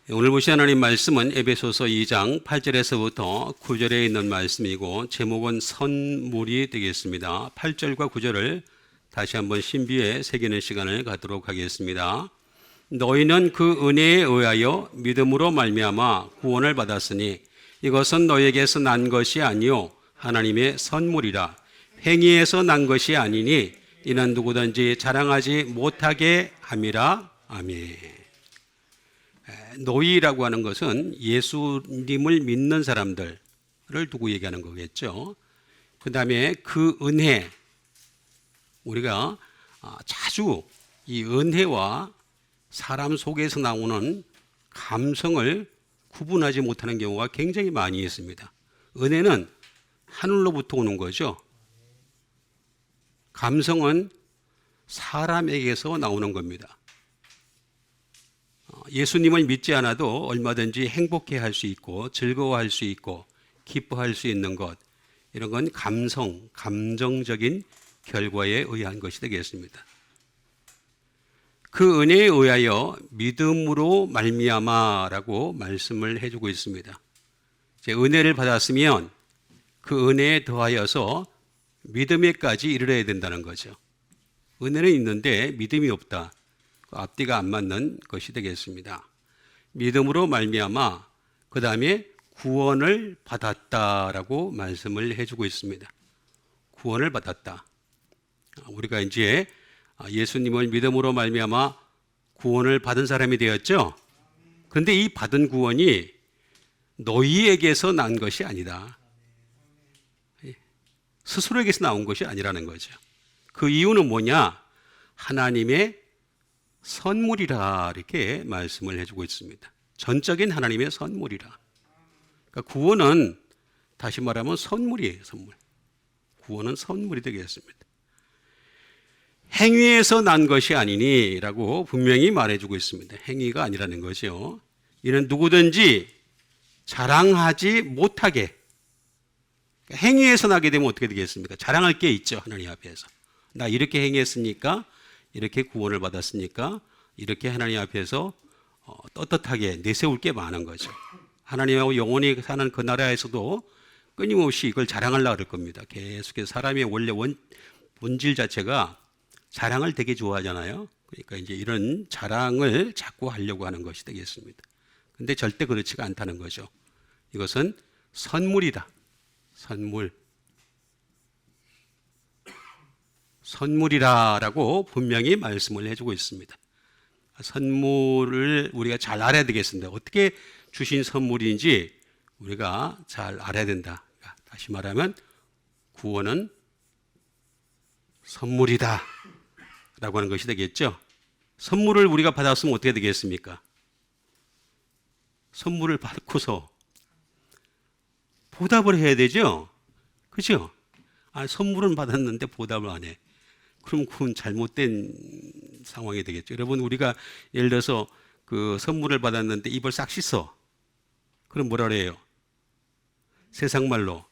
오늘 보신 하나님 말씀은 에베소서 2장 8절에서부터 9절에 있는 말씀이고 제목은 선물이 되겠습니다. 8절과 9절을 다시 한번 신비에 새기는 시간을 갖도록 하겠습니다. 너희는 그 은혜에 의하여 믿음으로 말미암아 구원을 받았으니 이것은 너희에게서 난 것이 아니요 하나님의 선물이라. 행위에서 난 것이 아니니 이는 누구든지 자랑하지 못하게 함이라. 아멘. 너희라고 하는 것은 예수님을 믿는 사람들을 두고 얘기하는 거겠죠. 그 다음에 그 은혜, 우리가 자주 이 은혜와 사람 속에서 나오는 감성을 구분하지 못하는 경우가 굉장히 많이 있습니다. 은혜는 하늘로부터 오는 거죠. 감성은 사람에게서 나오는 겁니다. 예수님을 믿지 않아도 얼마든지 행복해 할 수 있고 즐거워할 수 있고 기뻐할 수 있는 것, 이런 건 감정적인 결과에 의한 것이 되겠습니다. 그 은혜에 의하여 믿음으로 말미암아라고 말씀을 해주고 있습니다. 은혜를 받았으면 그 은혜에 더하여서 믿음에까지 이르러야 된다는 거죠. 은혜는 있는데 믿음이 없다. 앞뒤가 안 맞는 것이 되겠습니다. 믿음으로 말미암아 그 다음에 구원을 받았다라고 말씀을 해주고 있습니다. 구원을 받았다. 우리가 이제 예수님을 믿음으로 말미암아 구원을 받은 사람이 되었죠. 그런데 이 받은 구원이 너희에게서 난 것이 아니다. 스스로에게서 나온 것이 아니라는 거죠. 그 이유는 뭐냐? 하나님의 선물이라 이렇게 말씀을 해주고 있습니다. 전적인 하나님의 선물이라. 그러니까 구원은 다시 말하면 선물이에요. 선물. 구원은 선물이 되겠습니다. 행위에서 난 것이 아니니 라고 분명히 말해주고 있습니다. 행위가 아니라는 거죠. 이는 누구든지 자랑하지 못하게. 행위에서 나게 되면 어떻게 되겠습니까? 자랑할 게 있죠. 하나님 앞에서. 나 이렇게 행했으니까, 이렇게 구원을 받았으니까, 이렇게 하나님 앞에서 떳떳하게 내세울 게 많은 거죠. 하나님하고 영원히 사는 그 나라에서도 끊임없이 이걸 자랑하려고 그럴 겁니다. 계속해서 사람의 원래 본질 자체가 자랑을 되게 좋아하잖아요. 그러니까 이제 이런 자랑을 자꾸 하려고 하는 것이 되겠습니다. 근데 절대 그렇지가 않다는 거죠. 이것은 선물이다. 선물이라라고 분명히 말씀을 해주고 있습니다. 선물을 우리가 잘 알아야 되겠습니다. 어떻게 주신 선물인지 우리가 잘 알아야 된다. 다시 말하면 구원은 선물이다 라고 하는 것이 되겠죠. 선물을 우리가 받았으면 어떻게 되겠습니까? 선물을 받고서 보답을 해야 되죠. 그죠? 선물은 받았는데 보답을 안 해. 그럼 그건 잘못된 상황이 되겠죠. 여러분, 우리가 예를 들어서 그 선물을 받았는데 입을 싹 씻어. 그럼 뭐라 그래요? 세상 말로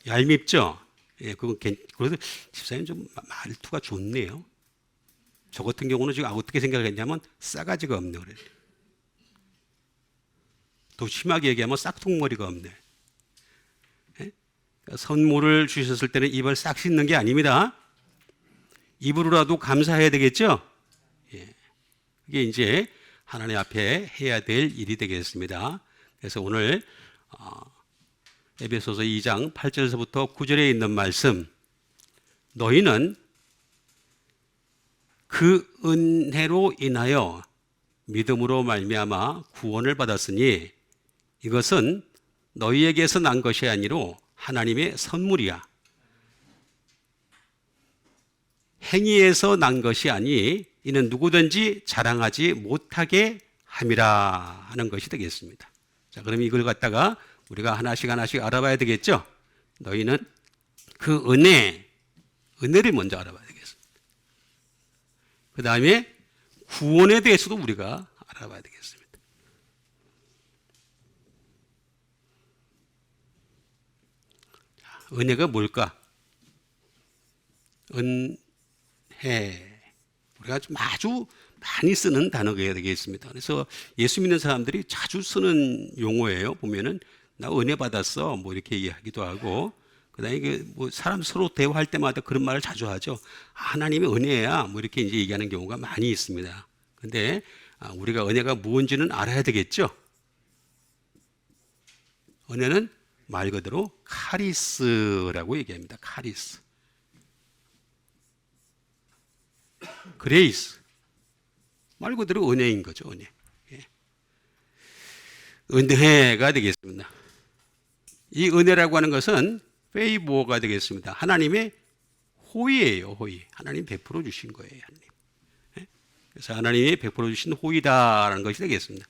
얄밉죠? 예, 그래서 집사님 좀 말투가 좋네요. 저 같은 경우는 지금 어떻게 생각했냐면 싸가지가 없네. 그래요. 더 심하게 얘기하면 싹퉁머리가 없네. 예? 선물을 주셨을 때는 입을 싹 씻는 게 아닙니다. 입으로라도 감사해야 되겠죠? 예. 이게 이제 하나님 앞에 해야 될 일이 되겠습니다. 그래서 오늘 에베소서 2장 8절에서부터 9절에 있는 말씀, 너희는 그 은혜로 인하여 믿음으로 말미암아 구원을 받았으니 이것은 너희에게서 난 것이 아니로 하나님의 선물이야. 행위에서 난 것이 아니 이는 누구든지 자랑하지 못하게 함이라 하는 것이 되겠습니다. 자, 그럼 이걸 갖다가 우리가 하나씩 알아봐야 되겠죠? 너희는 그 은혜를 먼저 알아봐야 되겠습니다. 그 다음에 구원에 대해서도 우리가 알아봐야 되겠습니다. 자, 은혜가 뭘까? 은혜. 우리가 좀 아주 많이 쓰는 단어가 되겠습니다. 그래서 예수 믿는 사람들이 자주 쓰는 용어예요. 보면은 나 은혜 받았어 뭐 이렇게 이야기도 하고, 그다음에 뭐 사람 서로 대화할 때마다 그런 말을 자주 하죠. 하나님의 은혜야 뭐 이렇게 이제 얘기하는 경우가 많이 있습니다. 근데 우리가 은혜가 무엇인지는 알아야 되겠죠. 은혜는 말 그대로 카리스라고 얘기합니다. 카리스. 그레이스. 말 그대로 은혜인 거죠, 은혜. 예. 은혜가 되겠습니다. 이 은혜라고 하는 것은 페이보가 되겠습니다. 하나님의 호의예요, 호의. 하나님 베풀어 주신 거예요, 하나님. 예? 그래서 하나님이 베풀어 주신 호의다라는 것이 되겠습니다.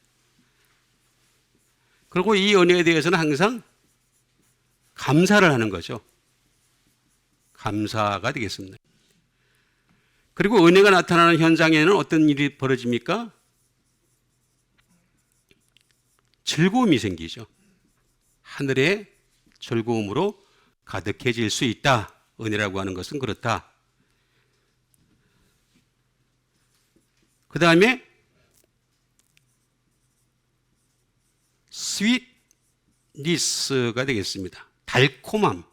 그리고 이 은혜에 대해서는 항상 감사를 하는 거죠. 감사가 되겠습니다. 그리고 은혜가 나타나는 현장에는 어떤 일이 벌어집니까? 즐거움이 생기죠. 하늘의 즐거움으로 가득해질 수 있다. 은혜라고 하는 것은 그렇다. 그 다음에 sweetness가 되겠습니다. 달콤함.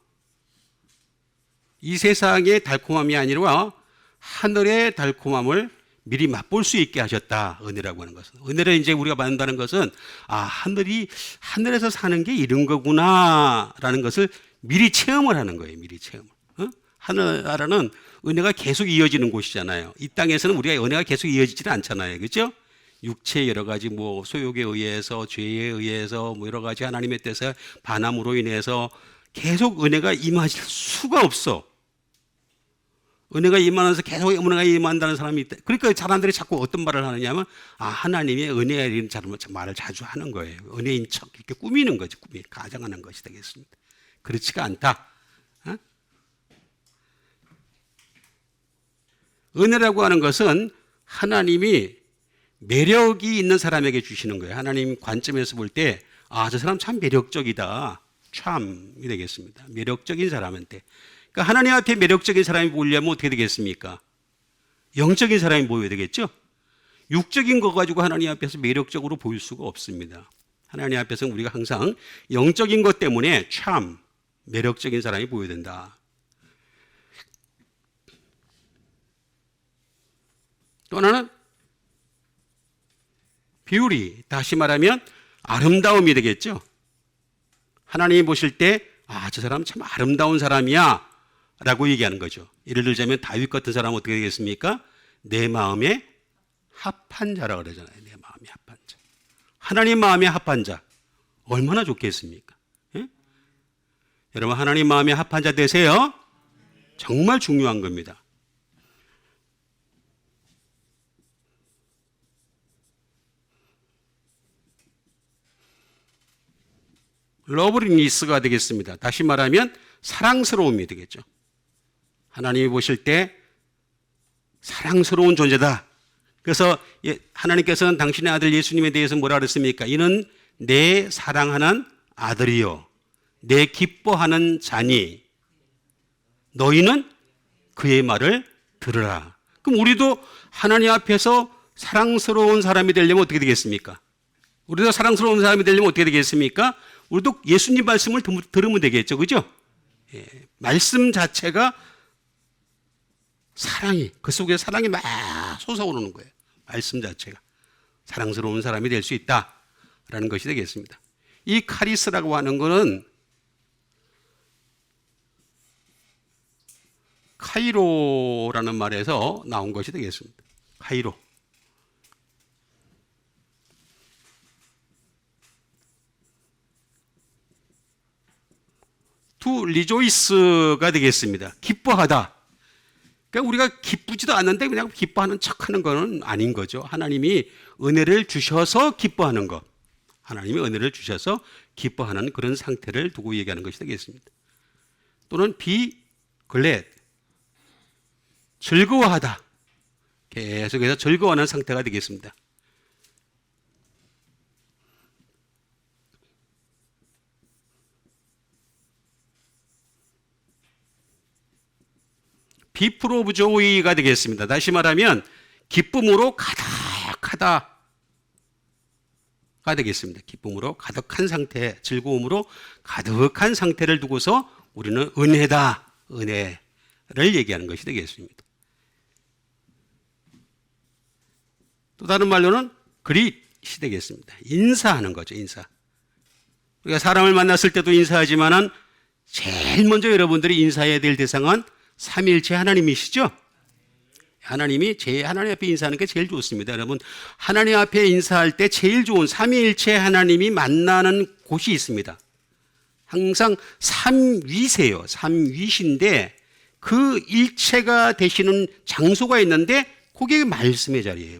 이 세상의 달콤함이 아니라 하늘의 달콤함을 미리 맛볼 수 있게 하셨다. 은혜라고 하는 것은. 은혜를 이제 우리가 받는다는 것은 하늘에서 사는 게 이런 거구나라는 것을 미리 체험을 하는 거예요. 미리 체험을. 하늘나라는 은혜가 계속 이어지는 곳이잖아요. 이 땅에서는 우리가 은혜가 계속 이어지지는 않잖아요. 그렇죠? 육체의 여러 가지 뭐 소욕에 의해서, 죄에 의해서, 뭐 여러 가지 하나님의 뜻에 반함으로 인해서 계속 은혜가 임하실 수가 없어. 은혜가 임하면서 계속 은혜가 임한다는 사람이 있다. 그러니까 사람들이 자꾸 어떤 말을 하느냐면 하나님의 은혜에 이런 말을 자주 하는 거예요. 은혜인 척 이렇게 꾸미는 거지, 가정하는 것이 되겠습니다. 그렇지가 않다. 은혜라고 하는 것은 하나님이 매력이 있는 사람에게 주시는 거예요. 하나님 관점에서 볼 때 저 사람 참 매력적이다. 참이 되겠습니다. 매력적인 사람한테. 그러니까 하나님 앞에 매력적인 사람이 보이려면 어떻게 되겠습니까? 영적인 사람이 보여야 되겠죠? 육적인 거 가지고 하나님 앞에서 매력적으로 보일 수가 없습니다. 하나님 앞에서는 우리가 항상 영적인 것 때문에 참 매력적인 사람이 보여야 된다. 또 하나는 비율이, 다시 말하면 아름다움이 되겠죠. 하나님이 보실 때 저 사람 참 아름다운 사람이야 라고 얘기하는 거죠. 예를 들자면 다윗 같은 사람은 어떻게 되겠습니까? 내 마음에 합한 자라고 그러잖아요. 내 마음에 합한 자. 하나님 마음에 합한 자 얼마나 좋겠습니까? 예? 여러분 하나님 마음에 합한 자 되세요. 정말 중요한 겁니다. 러브리니스가 되겠습니다. 다시 말하면 사랑스러움이 되겠죠. 하나님이 보실 때 사랑스러운 존재다. 그래서 하나님께서는 당신의 아들 예수님에 대해서 뭐라 그랬습니까? 이는 내 사랑하는 아들이요 내 기뻐하는 자니 너희는 그의 말을 들으라. 그럼 우리도 하나님 앞에서 사랑스러운 사람이 되려면 어떻게 되겠습니까? 우리도 사랑스러운 사람이 되려면 어떻게 되겠습니까? 우리도 예수님 말씀을 들으면 되겠죠. 그죠? 예, 말씀 자체가 사랑이, 그 속에 사랑이 막 솟아오르는 거예요. 말씀 자체가. 사랑스러운 사람이 될 수 있다라는 것이 되겠습니다. 이 카리스라고 하는 것은 카이로라는 말에서 나온 것이 되겠습니다. 카이로. to rejoice가 되겠습니다. 기뻐하다. 그러니까 우리가 기쁘지도 않는데 그냥 기뻐하는 척하는 것은 아닌 거죠. 하나님이 은혜를 주셔서 기뻐하는 것. 하나님이 은혜를 주셔서 기뻐하는 그런 상태를 두고 얘기하는 것이 되겠습니다. 또는 be glad. 즐거워하다. 계속해서 즐거워하는 상태가 되겠습니다. be full of joy가 되겠습니다. 다시 말하면 기쁨으로 가득하다가 되겠습니다. 기쁨으로 가득한 상태, 즐거움으로 가득한 상태를 두고서 우리는 은혜다, 은혜를 얘기하는 것이 되겠습니다. 또 다른 말로는 그릿이 되겠습니다. 인사하는 거죠, 인사. 우리가 사람을 만났을 때도 인사하지만은 제일 먼저 여러분들이 인사해야 될 대상은 삼위일체 하나님이시죠? 하나님 앞에 인사하는 게 제일 좋습니다. 여러분, 하나님 앞에 인사할 때 제일 좋은 삼위일체 하나님이 만나는 곳이 있습니다. 항상 삼위세요. 삼위신데 그 일체가 되시는 장소가 있는데 그게 말씀의 자리예요.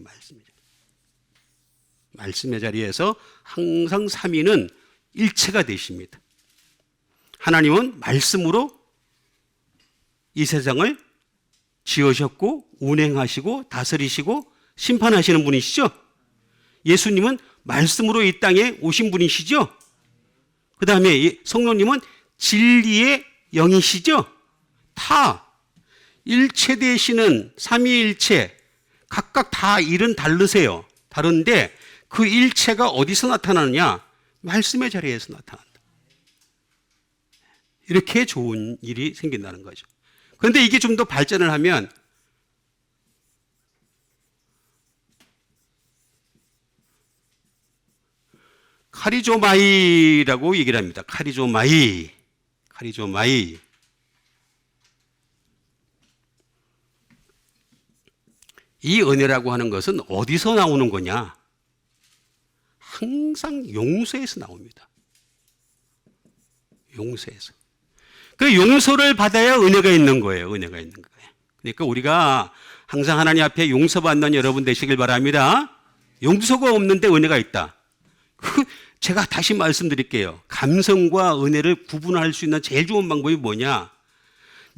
말씀의 자리에서 항상 삼위는 일체가 되십니다. 하나님은 말씀으로 이 세상을 지으셨고 운행하시고 다스리시고 심판하시는 분이시죠. 예수님은 말씀으로 이 땅에 오신 분이시죠. 그 다음에 성령님은 진리의 영이시죠. 다 일체 되시는 삼위일체 각각 다 일은 다르세요. 다른데 그 일체가 어디서 나타나느냐? 말씀의 자리에서 나타난다. 이렇게 좋은 일이 생긴다는 거죠. 그런데 이게 좀 더 발전을 하면 카리조마이라고 얘기를 합니다. 카리조마이. 이 은혜라고 하는 것은 어디서 나오는 거냐? 항상 용서에서 나옵니다. 용서에서. 그 용서를 받아야 은혜가 있는 거예요. 그러니까 우리가 항상 하나님 앞에 용서받는 여러분 되시길 바랍니다. 용서가 없는데 은혜가 있다. 제가 다시 말씀드릴게요. 감성과 은혜를 구분할 수 있는 제일 좋은 방법이 뭐냐?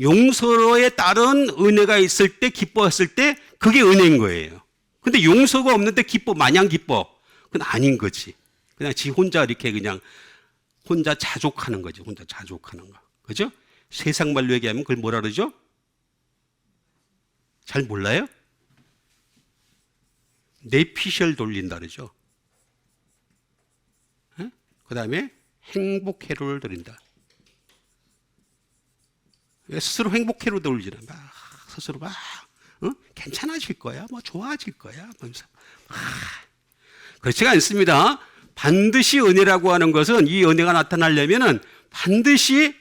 용서에 따른 은혜가 있을 때, 기뻐했을 때 그게 은혜인 거예요. 근데 용서가 없는데 마냥 기뻐. 그건 아닌 거지. 그냥 지 혼자 이렇게 그냥 혼자 자족하는 거지. 혼자 자족하는 거. 그죠? 세상 말로 얘기하면 그걸 뭐라 그러죠? 잘 몰라요? 내피셜 돌린다 그러죠. 그 다음에 행복 회로를 돌린다. 스스로 행복 회로 돌리잖아. 스스로 괜찮아질 거야. 좋아질 거야. 그렇지가 않습니다. 반드시 은혜라고 하는 것은 이 은혜가 나타나려면은 반드시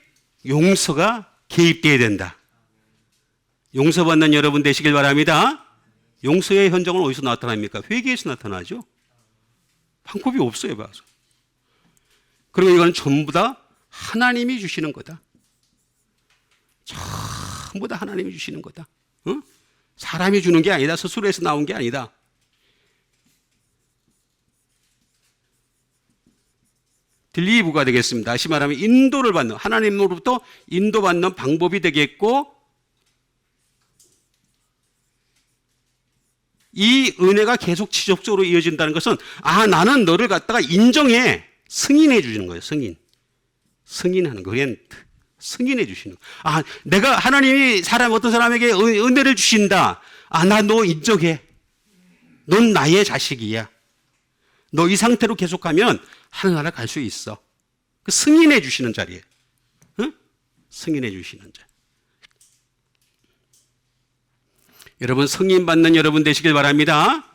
용서가 개입되어야 된다. 용서받는 여러분 되시길 바랍니다. 용서의 현장은 어디서 나타납니까? 회개에서 나타나죠. 방법이 없어요. 봐서. 그리고 이건 전부 다 하나님이 주시는 거다. 전부 다 하나님이 주시는 거다. 사람이 주는 게 아니다. 스스로에서 나온 게 아니다. 딜리브가 되겠습니다. 다시 말하면 인도를 받는, 하나님으로부터 인도받는 방법이 되겠고, 이 은혜가 계속 지속적으로 이어진다는 것은 나는 너를 갖다가 인정해. 승인해 주시는 거예요. 승인하는 거. 승인해 주시는 거. 내가 하나님이 어떤 사람에게 은혜를 주신다. 나 너 인정해. 넌 나의 자식이야. 너 이 상태로 계속하면 하늘나라 갈 수 있어. 그 승인해 주시는 자리에. 승인해 주시는 자. 여러분 승인 받는 여러분 되시길 바랍니다.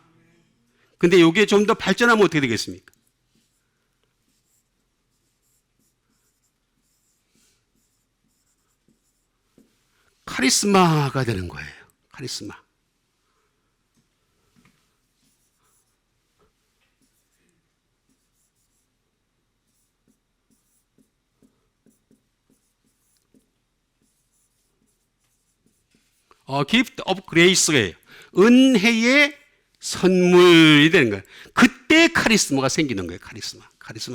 근데 이게 좀 더 발전하면 어떻게 되겠습니까? 카리스마가 되는 거예요. 카리스마. gift of grace예요. 은혜의 선물이 되는 거예요. 그때 카리스마가 생기는 거예요. 카리스마.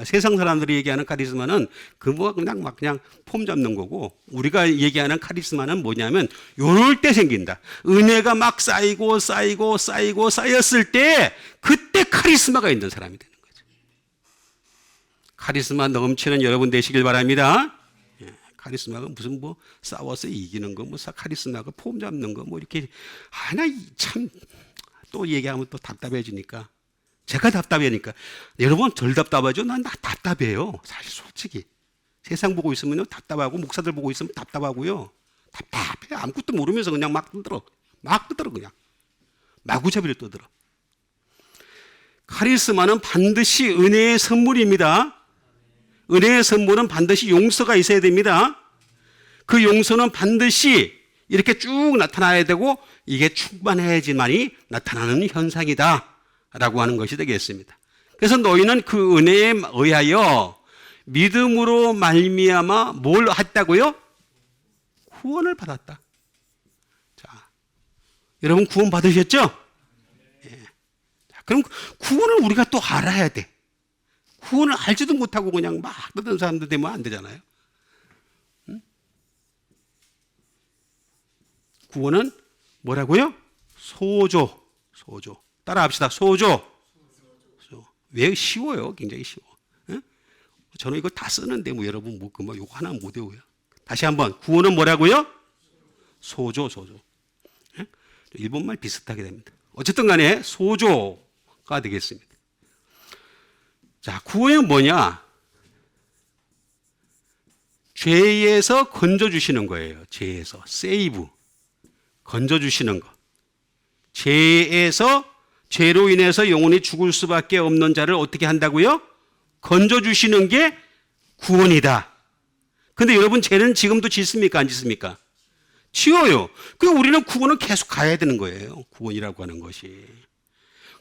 세상 사람들이 얘기하는 카리스마는 그냥 폼 잡는 거고, 우리가 얘기하는 카리스마는 뭐냐면 요럴 때 생긴다. 은혜가 막 쌓였을 때 그때 카리스마가 있는 사람이 되는 거죠. 카리스마 넘치는 여러분 되시길 바랍니다. 카리스마가 무슨 싸워서 이기는 거, 카리스마가 폼 잡는 거, 이렇게 참 또 얘기하면 또 답답해지니까. 제가 답답하니까. 여러분 덜 답답하죠? 난 답답해요. 사실 솔직히. 세상 보고 있으면 답답하고 목사들 보고 있으면 답답하고요. 답답해. 아무것도 모르면서 그냥 막 떠들어. 막 떠들어 그냥. 마구잡이를 떠들어. 카리스마는 반드시 은혜의 선물입니다. 은혜의 선물은 반드시 용서가 있어야 됩니다. 그 용서는 반드시 이렇게 쭉 나타나야 되고 이게 충만해야지만이 나타나는 현상이다 라고 하는 것이 되겠습니다. 그래서 너희는 그 은혜에 의하여 믿음으로 말미암아 뭘 했다고요? 구원을 받았다. 자, 여러분 구원 받으셨죠? 예. 자, 그럼 구원을 우리가 또 알아야 돼. 구원을 알지도 못하고 그냥 막 떠드는 사람들 되면 안 되잖아요. 응? 구원은 뭐라고요? 소조. 소조. 따라 합시다. 소조. 왜 쉬워요? 굉장히 쉬워. 응? 저는 이거 다 쓰는데 뭐 여러분 뭐 이거 하나 못 외워요. 다시 한번 구원은 뭐라고요? 소조, 소조. 응? 일본말 비슷하게 됩니다. 어쨌든 간에 소조가 되겠습니다. 자, 구원은 뭐냐? 죄에서 건져주시는 거예요. 죄에서. 세이브. 건져주시는 거. 죄로 인해서 영혼이 죽을 수밖에 없는 자를 어떻게 한다고요? 건져주시는 게 구원이다. 근데 여러분, 죄는 지금도 짓습니까? 안 짓습니까? 지어요. 그럼 우리는 구원은 계속 가야 되는 거예요. 구원이라고 하는 것이.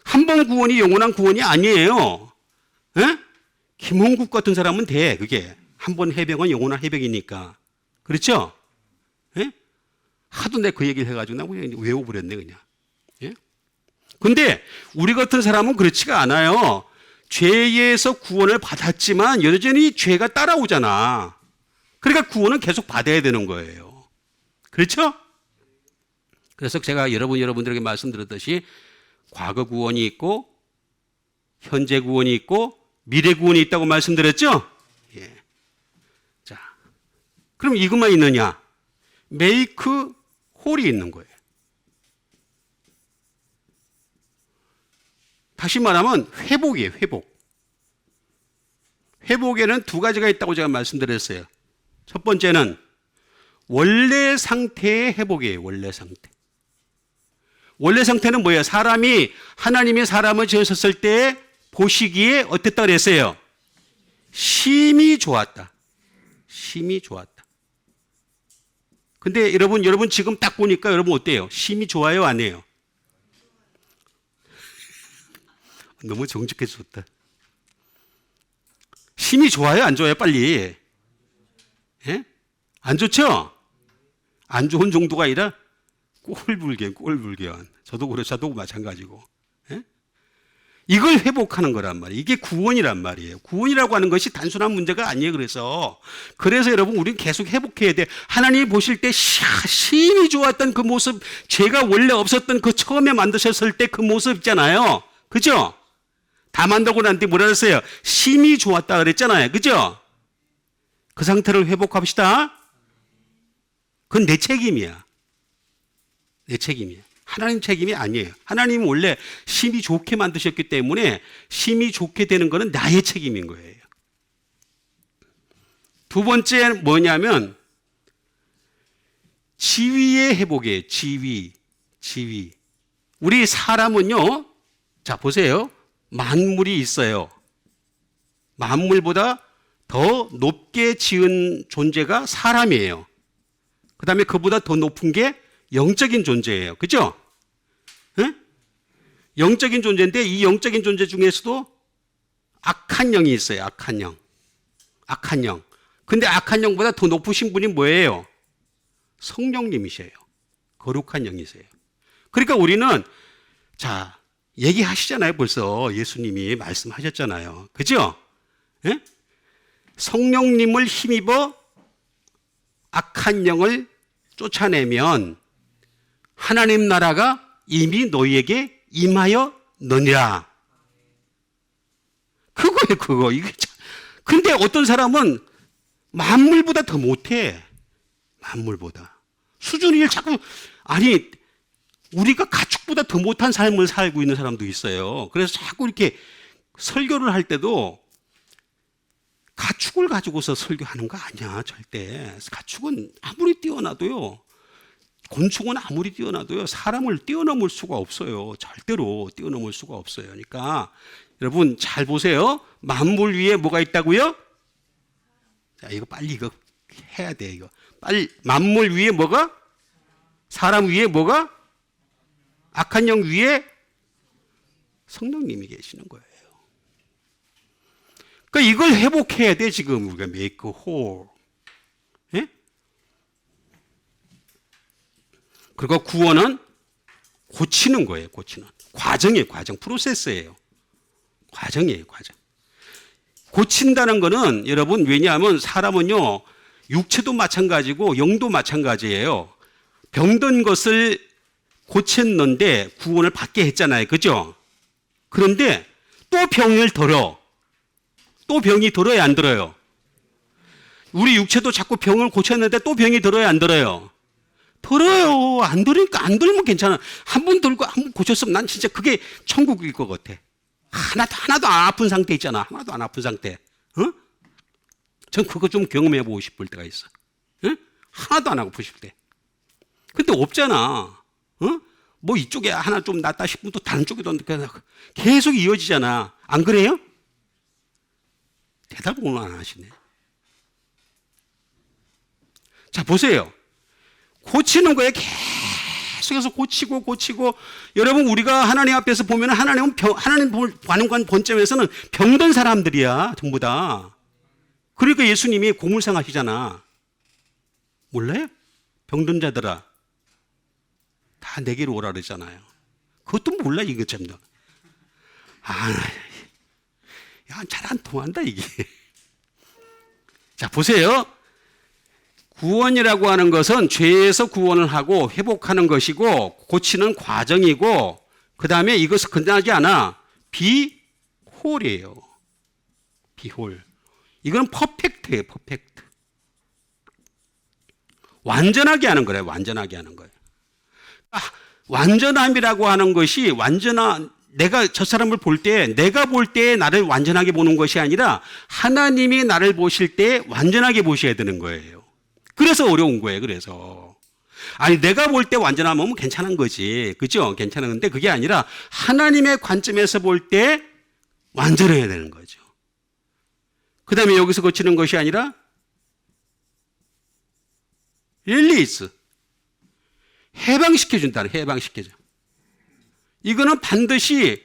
한 번 구원이 영원한 구원이 아니에요. 에? 김홍국 같은 사람은 돼. 그게 한 번 해병은 영원한 해병이니까. 그렇죠? 에? 하도 내가 그 얘기를 해가지고 나 그냥 외워버렸네 그냥. 예? 근데 우리 같은 사람은 그렇지가 않아요. 죄에서 구원을 받았지만 여전히 죄가 따라오잖아. 그러니까 구원은 계속 받아야 되는 거예요. 그렇죠? 그래서 제가 여러분들에게 말씀드렸듯이 과거 구원이 있고 현재 구원이 있고 미래 구원이 있다고 말씀드렸죠? 예. 자, 그럼 이것만 있느냐? 메이크 홀이 있는 거예요. 다시 말하면 회복이에요, 회복. 회복에는 두 가지가 있다고 제가 말씀드렸어요. 첫 번째는 원래 상태의 회복이에요, 원래 상태. 원래 상태는 뭐예요? 하나님이 사람을 지으셨을 때 보시기에 어땠다 그랬어요? 심히 좋았다. 심히 좋았다. 근데 여러분 지금 딱 보니까 여러분 어때요? 심히 좋아요, 안 해요? 너무 정직해서 좋다. 심히 좋아요, 안 좋아요? 빨리. 예? 안 좋죠? 안 좋은 정도가 아니라 꼴불견. 저도 마찬가지고. 예? 이걸 회복하는 거란 말이에요. 이게 구원이란 말이에요. 구원이라고 하는 것이 단순한 문제가 아니에요. 그래서 여러분 우리는 계속 회복해야 돼. 하나님이 보실 때 심히 좋았던 그 모습, 죄가 원래 없었던 그 처음에 만드셨을 때 그 모습 있잖아요. 그죠? 다 만들고 난 뒤에 뭐라 그랬어요? 심히 좋았다 그랬잖아요. 그죠? 그 상태를 회복합시다. 그건 내 책임이야. 내 책임이야. 하나님 책임이 아니에요. 하나님은 원래 심히 좋게 만드셨기 때문에 심히 좋게 되는 것은 나의 책임인 거예요. 두 번째 뭐냐면 지위의 회복이에요. 지위. 우리 사람은요. 자, 보세요. 만물이 있어요. 만물보다 더 높게 지은 존재가 사람이에요. 그 다음에 그보다 더 높은 게 영적인 존재예요. 그죠? 네? 영적인 존재인데 이 영적인 존재 중에서도 악한 영이 있어요. 악한 영. 근데 악한 영보다 더 높으신 분이 뭐예요? 성령님이세요. 거룩한 영이세요. 그러니까 우리는 자, 얘기하시잖아요. 벌써 예수님이 말씀하셨잖아요. 그죠? 네? 성령님을 힘입어 악한 영을 쫓아내면 하나님 나라가 이미 너희에게 임하였느니라. 그거예요, 그거. 근데 어떤 사람은 만물보다 더 못해. 만물보다. 수준이 자꾸, 우리가 가축보다 더 못한 삶을 살고 있는 사람도 있어요. 그래서 자꾸 이렇게 설교를 할 때도 가축을 가지고서 설교하는 거 아니야, 절대. 가축은 아무리 뛰어나도요, 곤충은 아무리 뛰어나도요, 사람을 뛰어넘을 수가 없어요. 절대로 뛰어넘을 수가 없어요. 그러니까 여러분 잘 보세요. 만물 위에 뭐가 있다고요? 자, 이거 빨리 이거 해야 돼, 이거. 빨리. 만물 위에 뭐가? 사람 위에 뭐가? 악한 영 위에 성령님이 계시는 거예요. 그러니까 이걸 회복해야 돼, 지금 우리가 make whole. 예? 그리고 구원은 고치는 거예요, 고치는. 과정이에요, 과정. 프로세스예요. 과정이에요, 과정. 고친다는 거는 여러분, 왜냐하면 사람은요, 육체도 마찬가지고 영도 마찬가지예요. 병든 것을 고쳤는데 구원을 받게 했잖아요. 그죠? 그런데 또 병을 들어. 또 병이 들어야 안 들어요? 우리 육체도 자꾸 병을 고쳤는데 또 병이 들어야 안 들어요? 들어요. 안 들으니까 안 들면 괜찮아. 한 번 들고 한 번 고쳤으면 난 진짜 그게 천국일 것 같아. 하나도 안 아픈 상태 있잖아. 하나도 안 아픈 상태. 어? 전 그거 좀 경험해 보고 싶을 때가 있어. 어? 하나도 안 아프실 때. 근데 없잖아. 어? 뭐 이쪽에 하나 좀 낫다 싶으면 또 다른 쪽에도 계속 이어지잖아. 안 그래요? 대답을 오늘 안 하시네. 자, 보세요. 고치는 거에 계속해서 고치고 여러분, 우리가 하나님 앞에서 보면 하나님 관음관 본점에서는 병든 사람들이야, 전부 다. 그러니까 예수님이 고물상 하시잖아. 몰라요? 병든 자들아, 다 내게로 오라 그랬잖아요. 그것도 몰라, 이거 참. 야, 잘 안 통한다, 이게. 자, 보세요. 구원이라고 하는 것은 죄에서 구원을 하고 회복하는 것이고 고치는 과정이고, 그 다음에 이것은 끝나지 않아. 비홀이에요. 비홀. 이건 퍼펙트예요, 퍼펙트. 완전하게 하는 거래요, 완전하게 하는 거예요. 완전함이라고 하는 것이 내가 저 사람을 볼 때, 내가 볼 때 나를 완전하게 보는 것이 아니라 하나님이 나를 보실 때 완전하게 보셔야 되는 거예요. 그래서 어려운 거예요, 그래서. 아니, 내가 볼 때 완전하면 괜찮은 거지. 그죠? 괜찮은데 그게 아니라 하나님의 관점에서 볼 때 완전해야 되는 거죠. 그 다음에 여기서 고치는 것이 아니라 릴리즈. 해방시켜준다는, 해방시켜줘. 이거는 반드시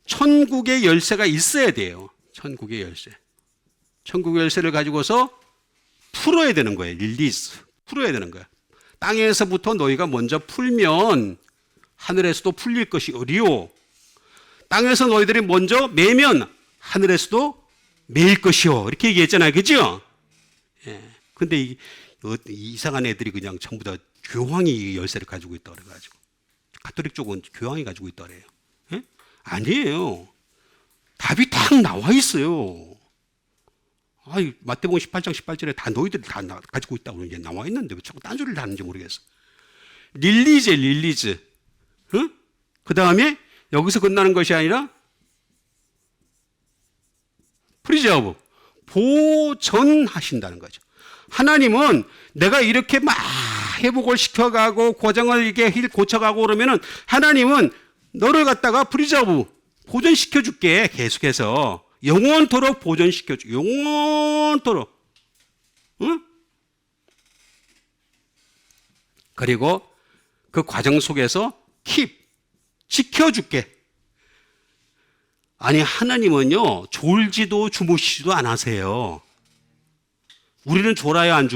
천국의 열쇠가 있어야 돼요. 천국의 열쇠. 천국의 열쇠를 가지고서 풀어야 되는 거예요. 릴리즈. 풀어야 되는 거예요. 땅에서부터 너희가 먼저 풀면 하늘에서도 풀릴 것이오리요. 땅에서 너희들이 먼저 매면 하늘에서도 매일 것이요. 이렇게 얘기했잖아요. 그죠? 예. 근데 이상한 애들이 그냥 전부 다 교황이 열쇠를 가지고 있다 그래가지고, 가톨릭 쪽은 교황이 가지고 있다 그래요. 예? 아니에요. 답이 딱 나와 있어요. 마태복음 18장 18절에 다 너희들이 다 가지고 있다고 이제 나와 있는데 왜 자꾸 딴소리를 하는지 모르겠어. 릴리즈. 어? 그 다음에 여기서 끝나는 것이 아니라 프리저브, 보존하신다는 거죠. 하나님은 내가 이렇게 막 회복을 시켜가고 고정을 이렇게 고쳐가고 그러면은 하나님은 너를 갖다가 프리저브, 보존시켜줄게. 계속해서 영원토록 보존시켜줄게. 영원토록. 응? 그리고 그 과정 속에서 지켜줄게. 아니, 하나님은요, 졸지도 주무시지도 않으세요. 우리는 졸아요, 안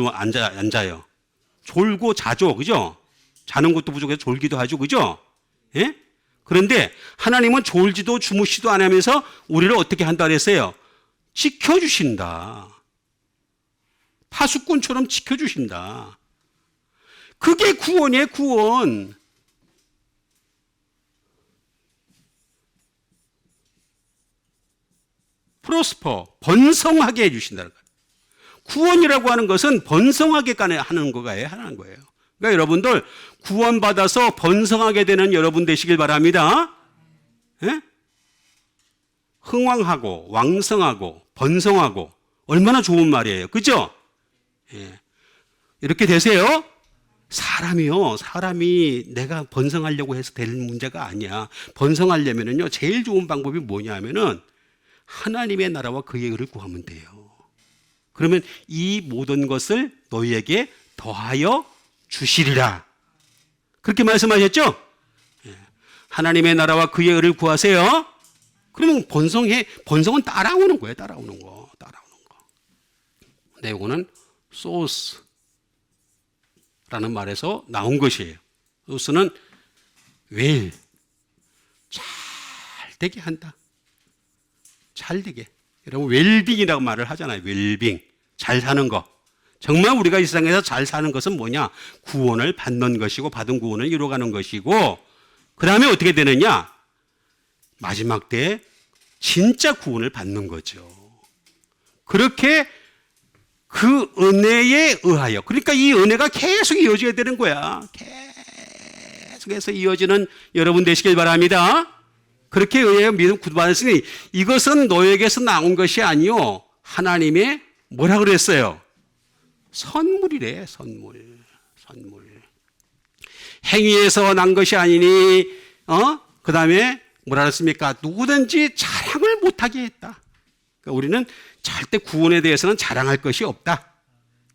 자요? 졸고 자죠, 그죠? 자는 것도 부족해서 졸기도 하죠, 그죠? 예? 그런데 하나님은 졸지도 주무시도 안 하면서 우리를 어떻게 한다 그랬어요? 지켜주신다. 파수꾼처럼 지켜주신다. 그게 구원이에요, 구원. 프로스퍼, 번성하게 해주신다는 거예요. 구원이라고 하는 것은 번성하게 하는 거예요. 그러니까 여러분들 구원받아서 번성하게 되는 여러분 되시길 바랍니다. 예? 흥왕하고 왕성하고 번성하고 얼마나 좋은 말이에요. 그죠? 예. 이렇게 되세요. 사람이 내가 번성하려고 해서 될 문제가 아니야. 번성하려면은요, 제일 좋은 방법이 뭐냐면은 하나님의 나라와 그의 의를 구하면 돼요. 그러면 이 모든 것을 너희에게 더하여 주시리라. 그렇게 말씀하셨죠? 예. 하나님의 나라와 그의 의를 구하세요. 그러면 번성은 따라오는 거예요. 따라오는 거. 근데 이거는 소스라는 말에서 나온 것이에요. 소스는 잘 되게 한다. 잘 되게. 여러분 웰빙이라고 말을 하잖아요. 웰빙. 잘 사는 거. 정말 우리가 이 세상에서 잘 사는 것은 뭐냐? 구원을 받는 것이고 받은 구원을 이루어가는 것이고 그 다음에 어떻게 되느냐? 마지막 때에 진짜 구원을 받는 거죠. 그렇게 그 은혜에 의하여, 그러니까 이 은혜가 계속 이어져야 되는 거야. 계속해서 이어지는 여러분 되시길 바랍니다. 그렇게 의하여 믿음 구원받았으니 이것은 너에게서 나온 것이 아니요 하나님의 뭐라 그랬어요? 선물이래. 선물. 행위에서 난 것이 아니니 그 다음에 뭐라 그랬습니까? 누구든지 자랑을 못하게 했다. 그러니까 우리는 절대 구원에 대해서는 자랑할 것이 없다.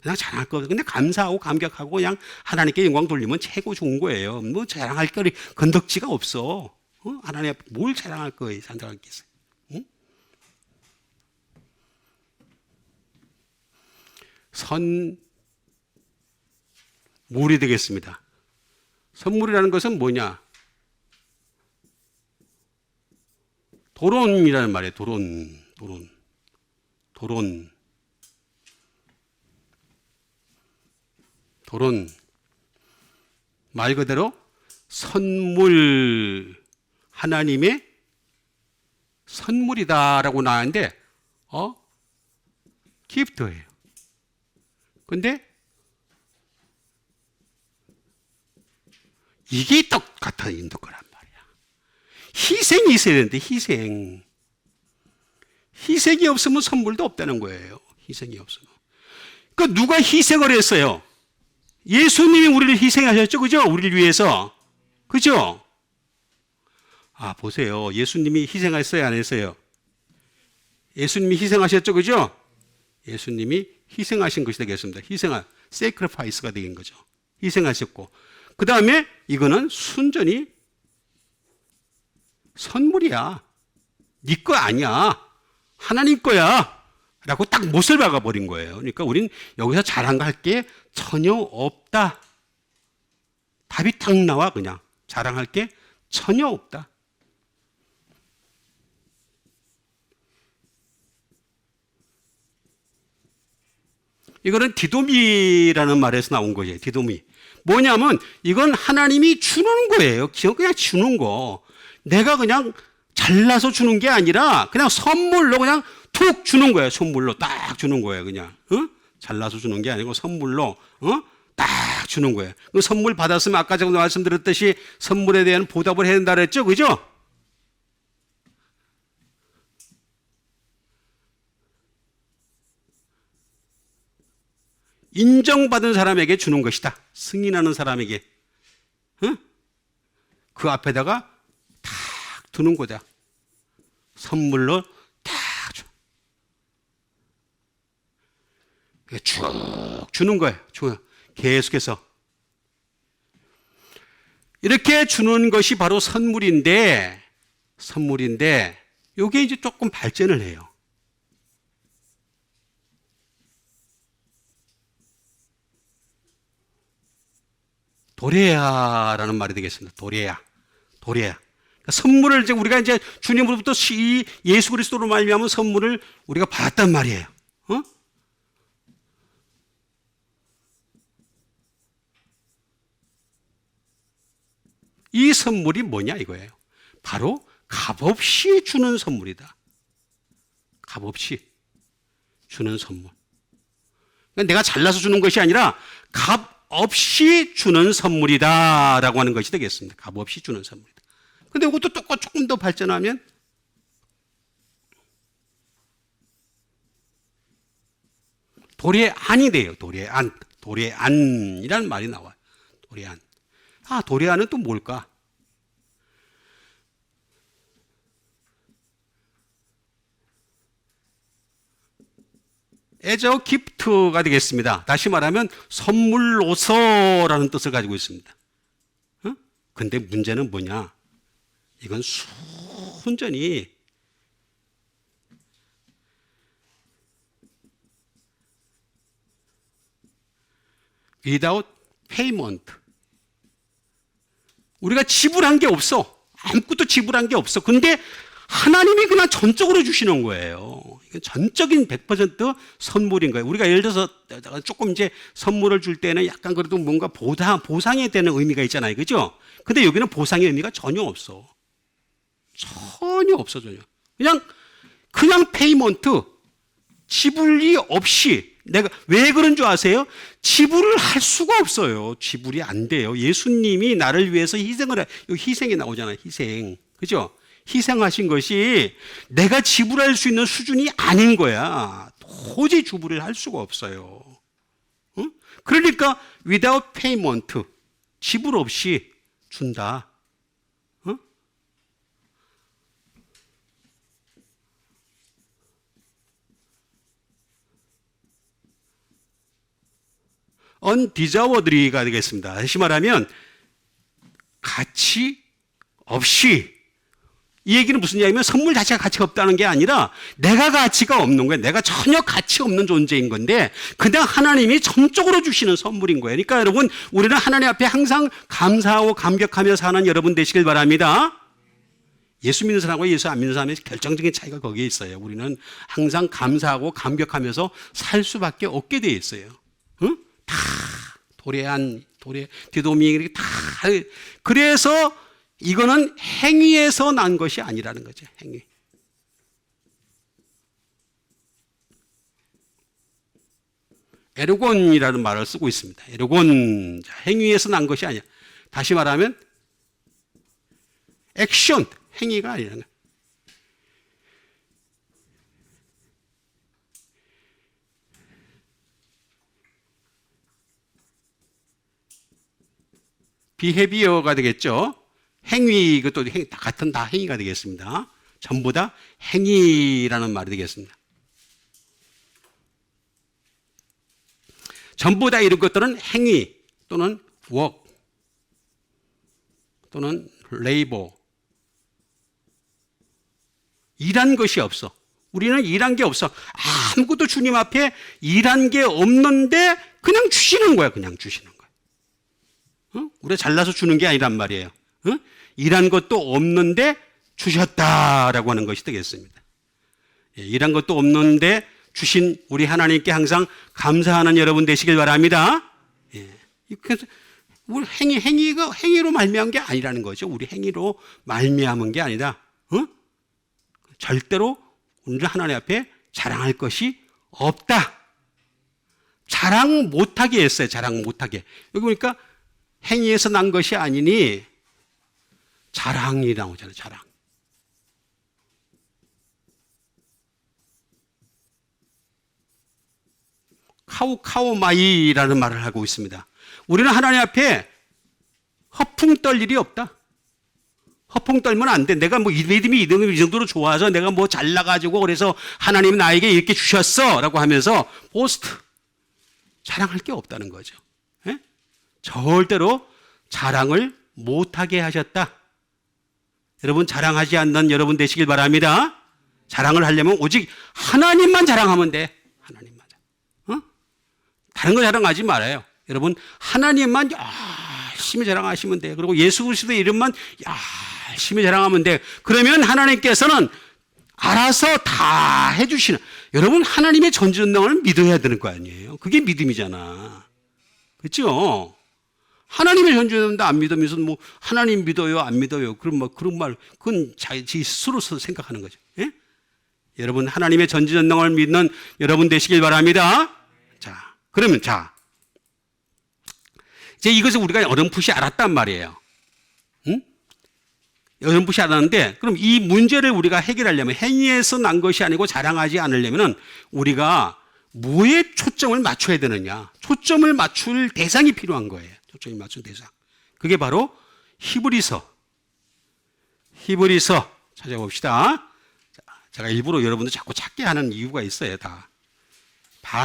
그냥 자랑할 거 없어. 근데 감사하고 감격하고 그냥 하나님께 영광 돌리면 최고 좋은 거예요. 뭐 자랑할 거리 건덕지가 없어. 하나님 앞에 뭘 자랑할 거예요? 사람들이 있어요. 응? 선물이 되겠습니다. 선물이라는 것은 뭐냐? 도론이라는 말이에요. 도론. 말 그대로 선물, 하나님의 선물이다라고 나왔는데, 기프트예요. 근데 이게 똑같은 인도 거란 말이야. 희생이 있어야 되는데, 희생이 없으면 선물도 없다는 거예요. 희생이 없으면. 그러니까 누가 희생을 했어요? 예수님이 우리를 희생하셨죠. 그죠? 우리를 위해서. 그죠? 보세요. 예수님이 희생했어요? 안 했어요? 예수님이 희생하셨죠. 그죠? 예수님이 희생하신 것이 되겠습니다. sacrifice가 되는 거죠. 희생하셨고. 그 다음에 이거는 순전히 선물이야. 네 거 아니야. 하나님 거야. 라고 딱 못을 박아버린 거예요. 그러니까 우린 여기서 자랑할 게 전혀 없다. 답이 딱 나와 그냥. 자랑할 게 전혀 없다. 이거는 디도미라는 말에서 나온 거예요. 디도미. 뭐냐면 이건 하나님이 주는 거예요. 그냥 주는 거. 내가 그냥 잘나서 주는 게 아니라 그냥 선물로 그냥 툭 주는 거예요. 선물로 딱 주는 거예요. 그냥 잘나서 주는 게 아니고 선물로 딱 주는 거예요. 그 선물 받았으면 아까 제가 말씀드렸듯이 선물에 대한 보답을 해야 된다 그랬죠. 그죠? 인정받은 사람에게 주는 것이다. 승인하는 사람에게. 그 앞에다가 탁 두는 거다. 선물로 탁 줘. 쭉 주는 거예요. 계속해서. 이렇게 주는 것이 바로 선물인데 이게 이제 조금 발전을 해요. 도레아라는 말이 되겠습니다. 도레아. 그러니까 선물을 이제 우리가 이제 주님으로부터 예수 그리스도로 말미암은 선물을 우리가 받았단 말이에요. 이 선물이 뭐냐 이거예요. 바로 값없이 주는 선물이다. 값없이 주는 선물. 그러니까 내가 잘나서 주는 것이 아니라 값 없이 주는 선물이다라고 하는 것이 되겠습니다. 값 없이 주는 선물이다. 근데 이것도 조금 더 발전하면 도래안이 돼요. 도래안. 도래안이라는 말이 나와요. 도래안. 도래안은 또 뭘까? as a gift가 되겠습니다. 다시 말하면 선물로서라는 뜻을 가지고 있습니다. 근데 문제는 뭐냐? 이건 순전히 without payment. 우리가 지불한 게 없어. 아무것도 지불한 게 없어. 근데 하나님이 그냥 전적으로 주시는 거예요. 이건 전적인 100% 선물인 거예요. 우리가 예를 들어서 조금 이제 선물을 줄 때는 약간 그래도 뭔가 보상에 대한 의미가 있잖아요. 그죠? 근데 여기는 보상의 의미가 전혀 없어. 전혀 없어, 전혀. 그냥 페이먼트, 지불이 없이 내가 왜 그런 줄 아세요? 지불을 할 수가 없어요. 지불이 안 돼요. 예수님이 나를 위해서 희생이 나오잖아요. 희생. 그죠? 희생하신 것이 내가 지불할 수 있는 수준이 아닌 거야. 도저히 지불을 할 수가 없어요. 응? 그러니까 without payment, 지불 없이 준다. 응? undeservedly가 되겠습니다. 다시 말하면 가치 없이. 이 얘기는 무슨 얘기냐면 선물 자체가 가치가 없다는 게 아니라 내가 가치가 없는 거예요. 내가 전혀 가치 없는 존재인 건데 그냥 하나님이 전적으로 주시는 선물인 거예요. 그러니까 여러분, 우리는 하나님 앞에 항상 감사하고 감격하며 사는 여러분 되시길 바랍니다. 예수 믿는 사람과 예수 안 믿는 사람의 결정적인 차이가 거기에 있어요. 우리는 항상 감사하고 감격하면서 살 수밖에 없게 되어 있어요. 응? 다 디도미 다. 그래서 이거는 행위에서 난 것이 아니라는 거죠. 행위. 에르곤이라는 말을 쓰고 있습니다. 에르곤, 행위에서 난 것이 아니야. 다시 말하면 액션, 행위가 아니라는 거야. 비헤비어가 되겠죠. 행위, 이것도 같은 다 행위가 되겠습니다. 전부 다 행위라는 말이 되겠습니다. 전부 다 이런 것들은 행위 또는 work 또는 labor. 일한 것이 없어. 우리는 일한 게 없어. 아무것도 주님 앞에 일한 게 없는데 그냥 주시는 거야. 그냥 주시는 거야. 우리가 잘나서 주는 게 아니란 말이에요. 일한 것도 없는데 주셨다라고 하는 것이 되겠습니다. 일한 것도 없는데 주신 우리 하나님께 항상 감사하는 여러분 되시길 바랍니다. 그래서 우리 행위가 행위로 말미암은 게 아니라는 거죠. 우리 행위로 말미암은 게 아니다. 절대로 우리 하나님 앞에 자랑할 것이 없다. 자랑 못하게 했어요. 자랑 못하게. 여기 보니까 행위에서 난 것이 아니니 자랑이 나오잖아요. 자랑. 카오마이라는 말을 하고 있습니다. 우리는 하나님 앞에 허풍 떨 일이 없다. 허풍 떨면 안 돼. 내가 뭐 믿음이 이 정도로 좋아서 내가 뭐 잘나가지고 그래서 하나님이 나에게 이렇게 주셨어 라고 하면서 보스트, 자랑할 게 없다는 거죠. 예? 절대로 자랑을 못하게 하셨다. 여러분, 자랑하지 않는 여러분 되시길 바랍니다. 자랑을 하려면 오직 하나님만 자랑하면 돼. 하나님만. 다른 거 자랑하지 말아요. 여러분, 하나님만 열심히 자랑하시면 돼요. 그리고 예수 그리스도의 이름만 열심히 자랑하면 돼. 그러면 하나님께서는 알아서 다 해주시는. 여러분, 하나님의 전지전능을 믿어야 되는 거 아니에요? 그게 믿음이잖아. 그렇죠? 하나님의 전지전능도 안 믿으면서 뭐 하나님 믿어요, 안 믿어요. 그런 말, 그건 자기 스스로 생각하는 거죠. 예? 여러분, 하나님의 전지전능을 믿는 여러분 되시길 바랍니다. 자, 그러면 이제 이것을 우리가 어렴풋이 알았단 말이에요. 응? 어렴풋이 알았는데 그럼 이 문제를 우리가 해결하려면 행위에서 난 것이 아니고 자랑하지 않으려면 우리가 뭐에 초점을 맞춰야 되느냐. 초점을 맞출 대상이 필요한 거예요. 초점을 맞춘 대상. 그게 바로 히브리서 찾아봅시다. 제가 일부러 여러분들 자꾸 찾게 하는 이유가 있어요. 다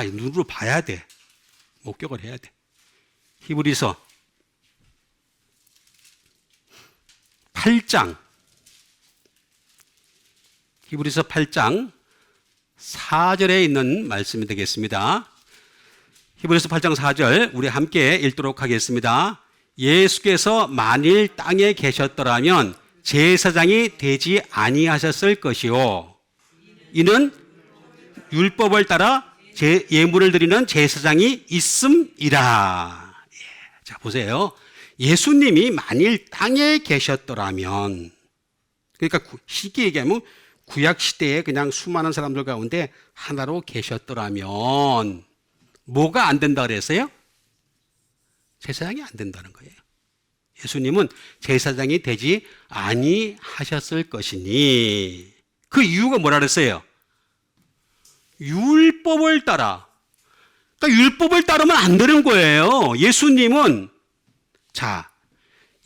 눈으로 봐야 돼. 목격을 해야 돼. 히브리서 8장 히브리서 8장 4절에 있는 말씀이 되겠습니다. 히브리서 8장 4절 우리 함께 읽도록 하겠습니다. 예수께서 만일 땅에 계셨더라면 제사장이 되지 아니하셨을 것이요 이는 율법을 따라 예물을 드리는 제사장이 있음이라. 자 보세요. 예수님이 만일 땅에 계셨더라면, 그러니까 쉽게 얘기하면 구약 시대에 그냥 수많은 사람들 가운데 하나로 계셨더라면 뭐가 안 된다 그랬어요? 제사장이 안 된다는 거예요. 예수님은 제사장이 되지 아니하셨을 것이니 그 이유가 뭐라 그랬어요? 율법을 따라. 그러니까 율법을 따르면 안 되는 거예요. 예수님은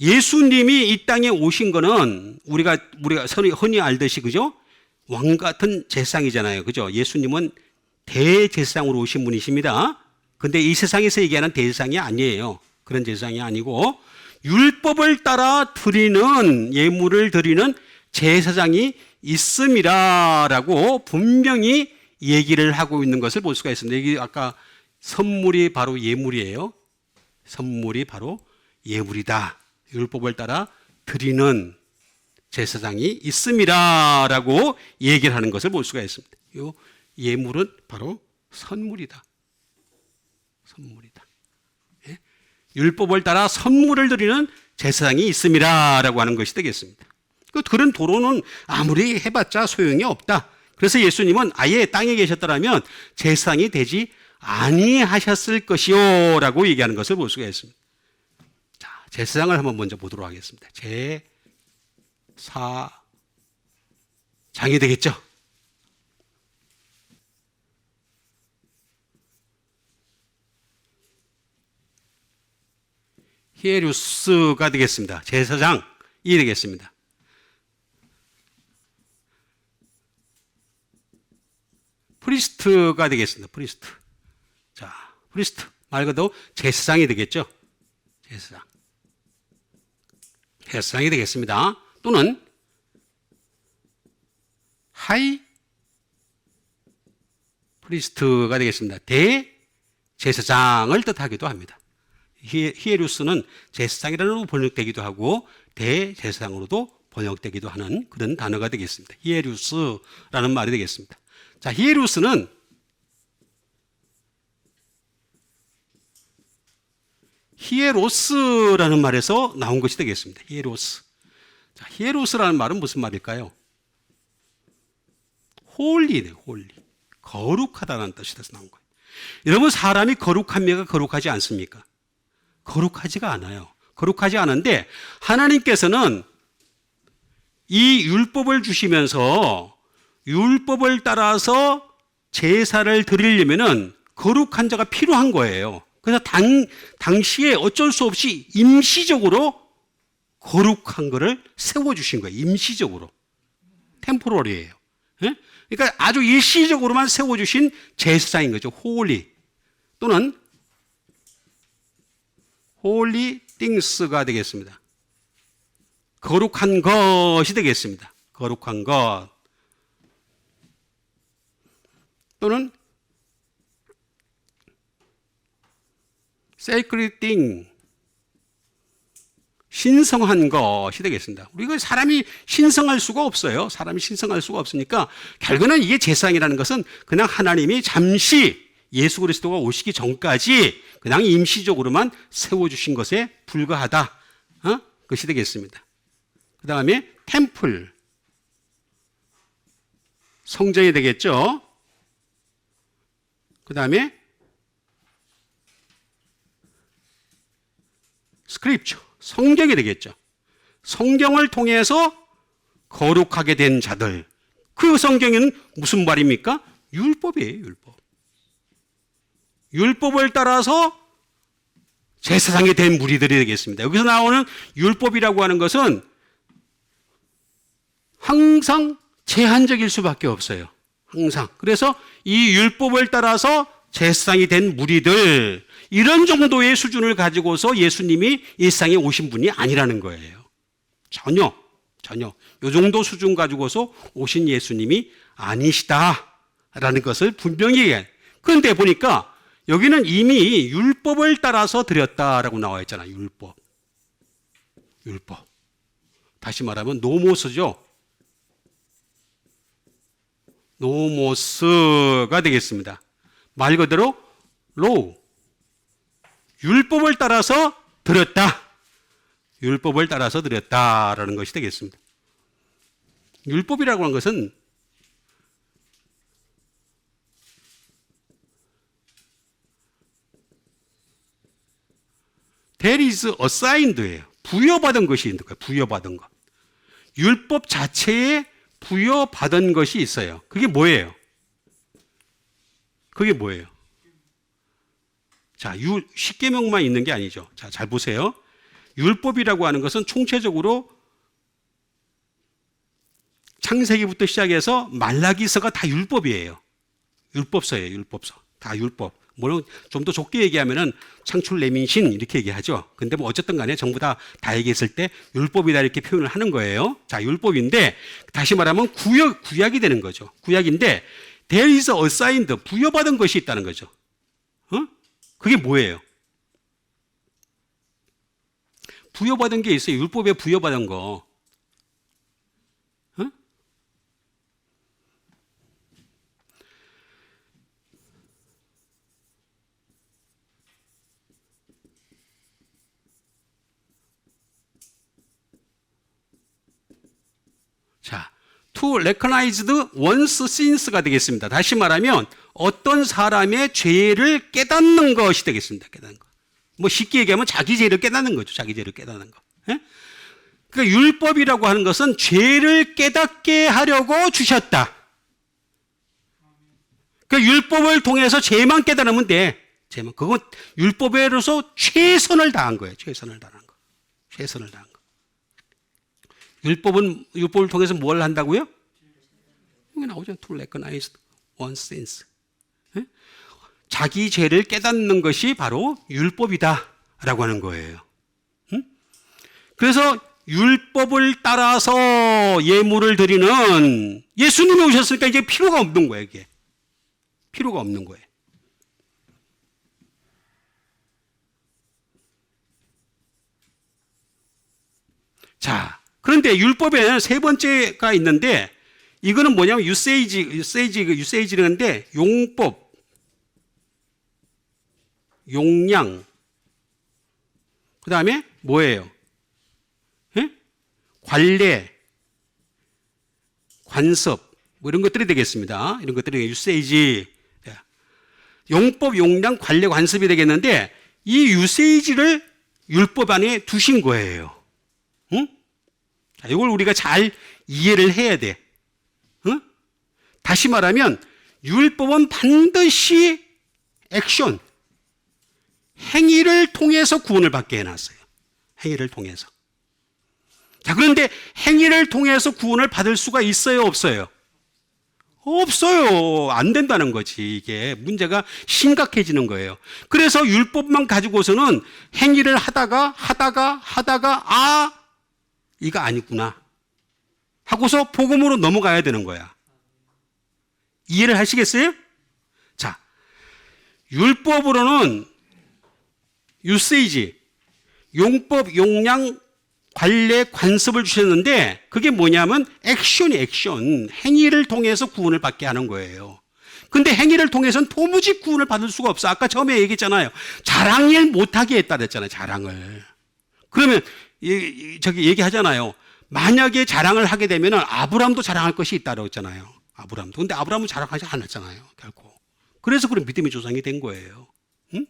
예수님이 이 땅에 오신 거는 우리가 흔히 알듯이 그죠? 왕 같은 제사장이잖아요. 그죠? 예수님은 대제사장으로 오신 분이십니다. 근데 이 세상에서 얘기하는 대제사장이 아니에요. 그런 제사장이 아니고 율법을 따라 드리는 예물을 드리는 제사장이 있음이라라고 분명히 얘기를 하고 있는 것을 볼 수가 있습니다. 여기 아까 선물이 바로 예물이에요. 선물이 바로 예물이다. 율법을 따라 드리는 제사장이 있음이라라고 얘기를 하는 것을 볼 수가 있습니다. 이 예물은 바로 선물이다. 선물이다. 예? 율법을 따라 선물을 드리는 제사장이 있음이라라고 하는 것이 되겠습니다. 그런 도로는 아무리 해봤자 소용이 없다. 그래서 예수님은 아예 땅에 계셨더라면 제사장이 되지 아니하셨을 것이요라고 얘기하는 것을 볼 수가 있습니다. 자, 제사장을 한번 먼저 보도록 하겠습니다. 제사장이 되겠죠. 히에루스가 되겠습니다. 제사장이 되겠습니다. 프리스트가 되겠습니다. 프리스트. 자, 프리스트 말 그대로 제사장이 되겠죠. 제사장이 되겠습니다. 또는 하이 프리스트가 되겠습니다. 대제사장을 뜻하기도 합니다. 히에루스는 제사장이라고 번역되기도 하고 대제사장으로도 번역되기도 하는 그런 단어가 되겠습니다. 히에루스라는 말이 되겠습니다. 자, 히에루스는 히에로스라는 말에서 나온 것이 되겠습니다. 히에로스. 자, 히에로스라는 말은 무슨 말일까요? 홀리네요. 홀리. 거룩하다는 뜻에서 나온 거예요. 여러분, 사람이 거룩합니까? 거룩하지 않습니까? 거룩하지가 않아요. 거룩하지 않은데 하나님께서는 이 율법을 주시면서 율법을 따라서 제사를 드리려면은 거룩한 자가 필요한 거예요. 그래서 당시에 어쩔 수 없이 임시적으로 거룩한 거를 세워주신 거예요. 임시적으로. 템포러리예요. 예? 그러니까 아주 일시적으로만 세워주신 제사장인 거죠. 홀리. 또는 홀리 띵스가 되겠습니다. 거룩한 것이 되겠습니다. 거룩한 것. 또는 sacred thing, 신성한 것이 되겠습니다. 우리가 사람이 신성할 수가 없어요. 사람이 신성할 수가 없으니까 결국은 이게 제사장이라는 것은 그냥 하나님이 잠시 예수 그리스도가 오시기 전까지 그냥 임시적으로만 세워주신 것에 불과하다. 것이 되겠습니다. 그 다음에 템플, 성전이 되겠죠. 그 다음에 스크립처, 성경이 되겠죠. 성경을 통해서 거룩하게 된 자들. 그 성경에는 무슨 말입니까? 율법이에요, 율법. 율법을 따라서 제사장이 된 무리들이 되겠습니다. 여기서 나오는 율법이라고 하는 것은 항상 제한적일 수밖에 없어요. 항상. 그래서 이 율법을 따라서 제사장이 된 무리들, 이런 정도의 수준을 가지고서 예수님이 일상에 오신 분이 아니라는 거예요. 전혀. 이 정도 수준 가지고서 오신 예수님이 아니시다라는 것을 분명히 얘기해요. 그런데 보니까 여기는 이미 율법을 따라서 드렸다라고 나와 있잖아요. 율법. 다시 말하면 노모스죠. 노모스가 되겠습니다. 말 그대로 로우. 율법을 따라서 드렸다. 율법을 따라서 드렸다라는 것이 되겠습니다. 율법이라고 하는 것은 there is assigned예요. 부여받은 것이 있는 거예요. 부여받은 것. 율법 자체에 부여받은 것이 있어요. 그게 뭐예요? 자, 10계명만 있는 게 아니죠. 자, 잘 보세요. 율법이라고 하는 것은 총체적으로 창세기부터 시작해서 말라기서가 다 율법이에요. 율법서예요, 율법서. 다 율법. 물론 좀 더 좁게 얘기하면은 창출 내민신 이렇게 얘기하죠. 근데 뭐 어쨌든 간에 전부 다 얘기했을 때 율법이다 이렇게 표현을 하는 거예요. 자, 율법인데 다시 말하면 구약이 되는 거죠. 구약인데 there is assigned, 부여받은 것이 있다는 거죠. 그게 뭐예요? 부여받은 게 있어요. 율법에 부여받은 거. 자, to recognized one's sins가 되겠습니다. 다시 말하면 어떤 사람의 죄를 깨닫는 것이 되겠습니다. 깨닫는 것. 뭐 쉽게 얘기하면 자기 죄를 깨닫는 거죠. 자기 죄를 깨닫는 거. 예? 그러니까 율법이라고 하는 것은 죄를 깨닫게 하려고 주셨다. 그러니까 율법을 통해서 죄만 깨달으면 돼. 죄만. 그건 율법으로서 최선을 다한 거예요. 최선을 다한 거. 율법을 통해서 뭘 한다고요? 여기 나오죠. To recognize one's sins. 자기 죄를 깨닫는 것이 바로 율법이다라고 하는 거예요. 그래서 율법을 따라서 예물을 드리는 예수님이 오셨으니까 이제 필요가 없는 거예요. 이게 필요가 없는 거예요. 자, 그런데 율법에는 세 번째가 있는데 이거는 뭐냐면 유세이지인데 용법, 용량, 그 다음에 뭐예요? 예? 관례, 관습, 뭐 이런 것들이 되겠습니다. 이런 것들이 유세이지, 용법, 용량, 관례, 관습이 되겠는데 이 유세이지를 율법 안에 두신 거예요. 응? 자, 이걸 우리가 잘 이해를 해야 돼. 응? 다시 말하면 율법은 반드시 액션, 행위를 통해서 구원을 받게 해놨어요. 행위를 통해서. 자, 그런데 행위를 통해서 구원을 받을 수가 있어요, 없어요? 없어요. 안 된다는 거지. 이게 문제가 심각해지는 거예요. 그래서 율법만 가지고서는 행위를 하다가 이거 아니구나 하고서 복음으로 넘어가야 되는 거야. 이해를 하시겠어요? 자, 율법으로는 유세이지, 용법, 용량, 관례, 관습을 주셨는데 그게 뭐냐면 액션이 액션, 행위를 통해서 구원을 받게 하는 거예요. 근데 행위를 통해서는 도무지 구원을 받을 수가 없어. 아까 처음에 얘기했잖아요. 자랑을 못하게 했다 그랬잖아요. 자랑을. 그러면 저기 얘기하잖아요. 만약에 자랑을 하게 되면 아브라함도 자랑할 것이 있다고 했잖아요. 아브라함도. 근데 아브라함은 자랑하지 않았잖아요. 결코. 그래서 그런 믿음의 조상이 된 거예요. 응?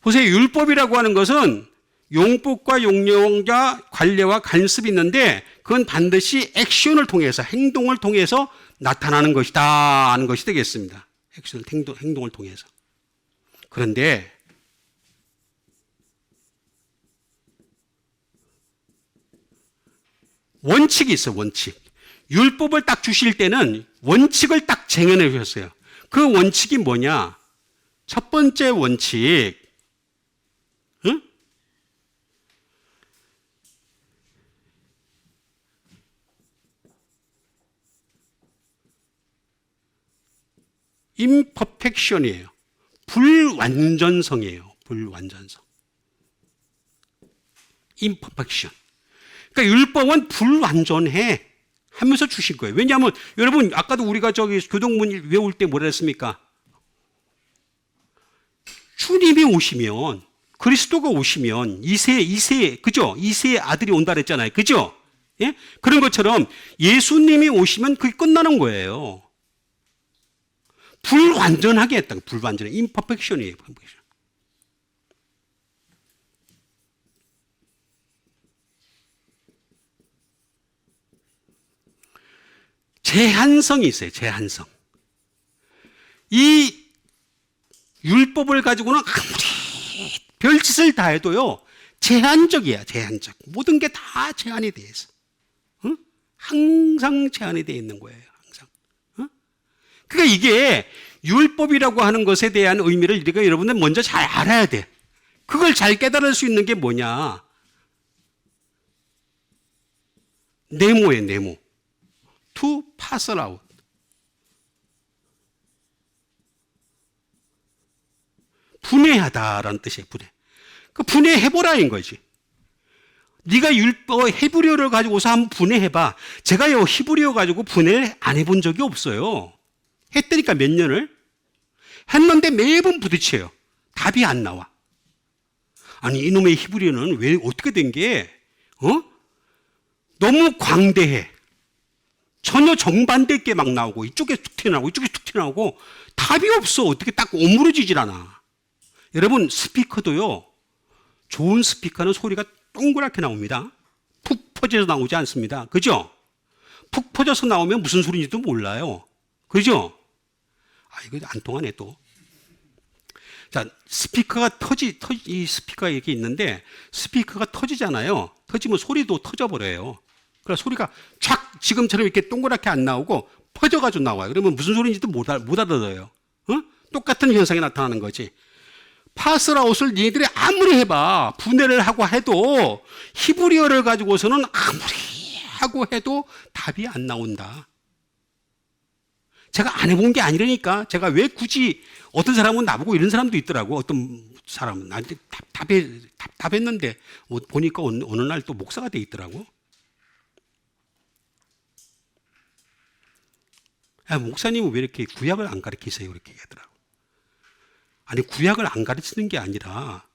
보세요. 율법이라고 하는 것은 용법과 용령과 관례와 간섭이 있는데 그건 반드시 액션을 통해서 행동을 통해서 나타나는 것이다 하는 것이 되겠습니다. 액션, 행동을 통해서. 그런데 원칙이 있어요. 원칙. 율법을 딱 주실 때는 원칙을 딱 쟁여내 주셨어요. 그 원칙이 뭐냐? 첫 번째 원칙, 응? imperfection이에요. 불완전성이에요. 불완전성. imperfection. 그러니까 율법은 불완전해 하면서 주신 거예요. 왜냐하면 여러분 아까도 우리가 저기 교동문 외울 때 뭐라 했습니까? 주님이 오시면 그리스도가 오시면 이세 그죠? 이세의 아들이 온다 그랬잖아요. 그죠? 예? 그런 것처럼 예수님이 오시면 그게 끝나는 거예요. 불완전하게 했다. 불완전해. imperfection이에요. 제한성이 있어요. 제한성. 이 율법을 가지고는 아무리 별짓을 다 해도요. 제한적이야. 제한적. 모든 게 다 제한이 돼 있어. 응? 항상 제한이 돼 있는 거예요. 항상. 응? 그러니까 이게 율법이라고 하는 것에 대한 의미를 우리가 여러분들 먼저 잘 알아야 돼. 그걸 잘 깨달을 수 있는 게 뭐냐? 네모예요. 네모. To parcel out. 분해하다라는 뜻이에요. 분해. 그 분해해보라인 거지. 네가 히브리어를 가지고서 한번 분해해봐. 제가요 히브리어 가지고 분해를 안 해본 적이 없어요. 했더니까 몇 년을 했는데 매번 부딪혀요. 답이 안 나와. 아니 이놈의 히브리어는 왜 어떻게 된 게 너무 광대해. 전혀 정반대 게 막 나오고 이쪽에 툭 튀어나오고 이쪽에 툭 튀어나오고 답이 없어. 어떻게 딱 오므러지질 않아. 여러분 스피커도요. 좋은 스피커는 소리가 동그랗게 나옵니다. 푹 퍼져서 나오지 않습니다. 그죠? 푹 퍼져서 나오면 무슨 소리인지도 몰라요. 그죠? 아 이거 안 통하네 또. 자 스피커가 이 스피커가 이렇게 있는데 스피커가 터지잖아요. 터지면 소리도 터져버려요. 그래서 소리가 촥 지금처럼 이렇게 동그랗게 안 나오고 퍼져가지고 나와요. 그러면 무슨 소리인지도 못 알아들어요. 똑같은 현상이 나타나는 거지. 파스라웃을 니들이 아무리 해봐 분해를 하고 해도 히브리어를 가지고서는 아무리 하고 해도 답이 안 나온다. 제가 안 해본 게 아니라니까. 제가 왜 굳이 어떤 사람은 나보고 이런 사람도 있더라고. 어떤 사람은 나한테 답했는데 보니까 어느 날 또 목사가 돼 있더라고. 야, 목사님은 왜 이렇게 구약을 안 가르치세요? 이렇게 얘기하더라고. 아니 구약을 안 가르치는 게 아니라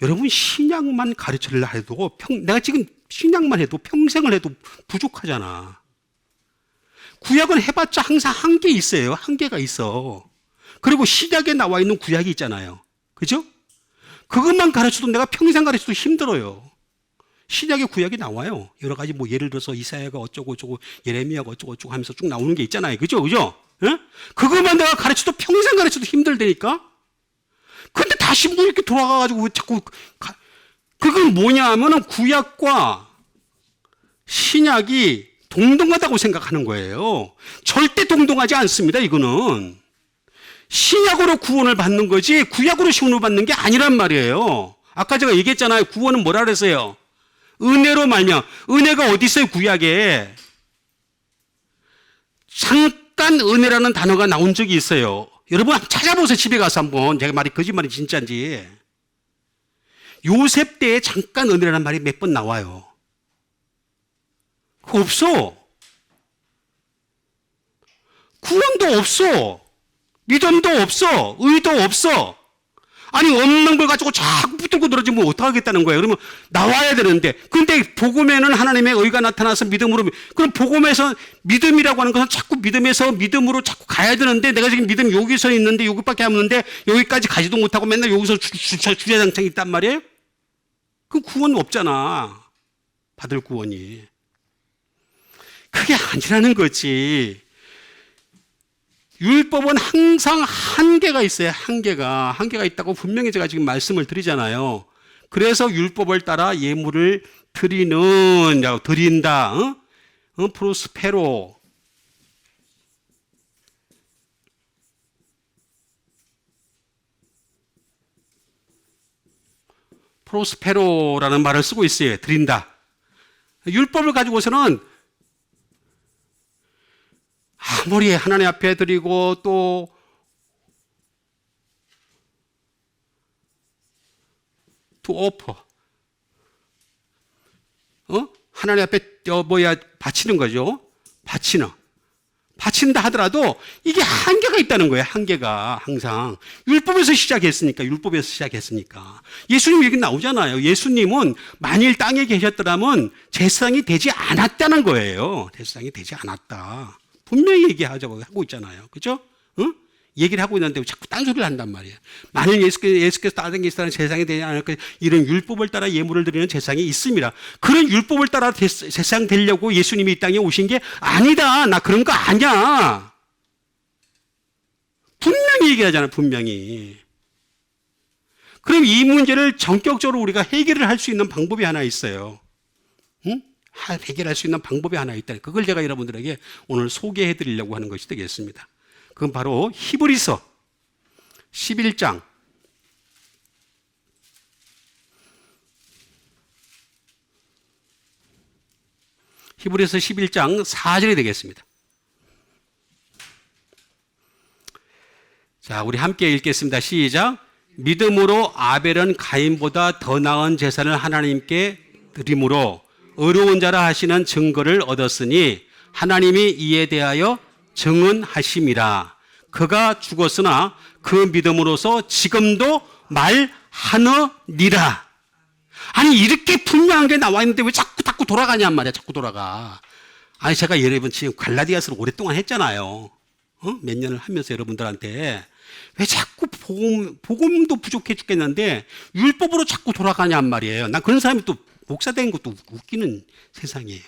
여러분 신약만 가르치려 해도 내가 지금 신약만 해도 평생을 해도 부족하잖아. 구약은 해봤자 항상 한계 있어요. 한계가 있어. 그리고 신약에 나와 있는 구약이 있잖아요. 그죠? 그것만 가르쳐도 내가 평생 가르쳐도 힘들어요. 신약의 구약이 나와요. 여러 가지 뭐 예를 들어서 이사야가 어쩌고 저쩌고 예레미야가 어쩌고 저쩌고 하면서 쭉 나오는 게 있잖아요. 그죠? 그죠? 예? 그것만 내가 가르쳐도 평생 가르쳐도 힘들다니까? 근데 다시 뭐 이렇게 돌아가가지고 자꾸 그건 뭐냐 하면은 구약과 신약이 동등하다고 생각하는 거예요. 절대 동등하지 않습니다. 이거는 신약으로 구원을 받는 거지 구약으로 구원을 받는 게 아니란 말이에요. 아까 제가 얘기했잖아요. 구원은 뭐라 그랬어요? 은혜로 말미암아. 은혜가 어디 있어요? 구약에 잠깐 은혜라는 단어가 나온 적이 있어요. 여러분 한번 찾아보세요. 집에 가서 한번. 제가 말이 거짓말이 진짜인지. 요셉 때에 잠깐 은혜라는 말이 몇 번 나와요. 그거 없어. 구원도 없어. 믿음도 없어. 의도 없어. 아니 없는 걸 가지고 자꾸 붙들고 늘어지면 어떡하겠다는 거예요. 그러면 나와야 되는데 근데 복음에는 하나님의 의가 나타나서 믿음으로 그럼 복음에서 믿음이라고 하는 것은 자꾸 믿음에서 믿음으로 자꾸 가야 되는데 내가 지금 믿음 여기서 있는데 여기밖에 없는데 여기까지 가지도 못하고 맨날 여기서 주차장창 있단 말이에요. 그 구원 없잖아. 받을 구원이. 그게 아니라는 거지. 율법은 항상 한계가 있어요. 한계가 있다고 분명히 제가 지금 말씀을 드리잖아요. 그래서 율법을 따라 예물을 드린다. 프로스페로. 프로스페로라는 말을 쓰고 있어요. 드린다. 율법을 가지고서는 아무리 하나님 앞에 드리고 또 offer, 하나님 앞에 바치는 거죠. 바친다 하더라도 이게 한계가 있다는 거예요. 한계가 항상 율법에서 시작했으니까. 예수님 얘기 나오잖아요. 예수님은 만일 땅에 계셨더라면 제사장이 되지 않았다는 거예요. 제사장이 되지 않았다. 분명히 얘기하자고 하고 있잖아요. 그죠? 얘기를 하고 있는데 자꾸 딴소리를 한단 말이에요. 만일 예수께서 다른 계시다는 제사장이 되지 않을까, 이런 율법을 따라 예물을 드리는 제사장이 있습니다. 그런 율법을 따라 제사장 되려고 예수님이 이 땅에 오신 게 아니다. 나 그런 거 아니야. 분명히 얘기하잖아. 분명히. 그럼 이 문제를 전격적으로 우리가 해결을 할 수 있는 방법이 하나 있어요. 해결할 수 있는 방법이 하나 있다. 그걸 제가 여러분들에게 오늘 소개해 드리려고 하는 것이 되겠습니다. 그건 바로 히브리서 11장 4절이 되겠습니다. 자, 우리 함께 읽겠습니다. 시작. 믿음으로 아벨은 가인보다 더 나은 제사를 하나님께 드림으로 의로운 자라 하시는 증거를 얻었으니 하나님이 이에 대하여 증언하심이라. 그가 죽었으나 그 믿음으로서 지금도 말하느니라. 아니, 이렇게 분명한 게 나와 있는데 왜 자꾸 돌아가냔 말이야. 자꾸 돌아가. 아니, 제가 여러분 지금 갈라디아서를 오랫동안 했잖아요. 몇 년을 하면서 여러분들한테 왜 자꾸 복음도 부족해 죽겠는데 율법으로 자꾸 돌아가냔 말이에요. 난 그런 사람이 또 목사 된 것도 웃기는 세상이에요.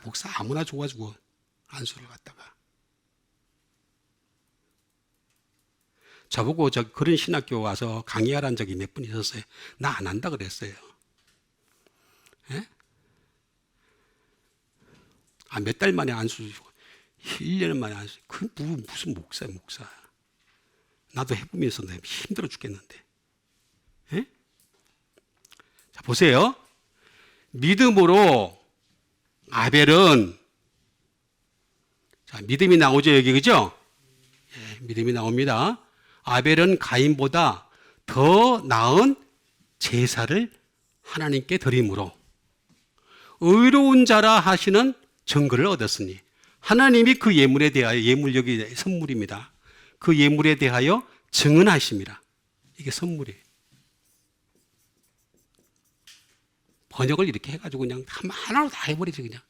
목사 아무나 줘가지고 안수를 갖다가. 저보고 그런 신학교 와서 강의하라는 적이 몇 분 있었어요. 나 안 한다 그랬어요. 예? 몇 달 만에 안수 주고 1년 만에 안수. 그 무슨 목사. 나도 해보면서 힘들어 죽겠는데. 예? 자, 보세요. 믿음으로 아벨은, 자, 믿음이 나오죠, 여기, 그죠? 예, 믿음이 나옵니다. 아벨은 가인보다 더 나은 제사를 하나님께 드림으로 의로운 자라 하시는 증거를 얻었으니 하나님이 그 예물에 대하여, 예물 여기 선물입니다. 그 예물에 대하여 증언하심이라. 이게 선물이에요. 번역을 이렇게 해가지고 그냥 하나로 다 해버리지, 그냥.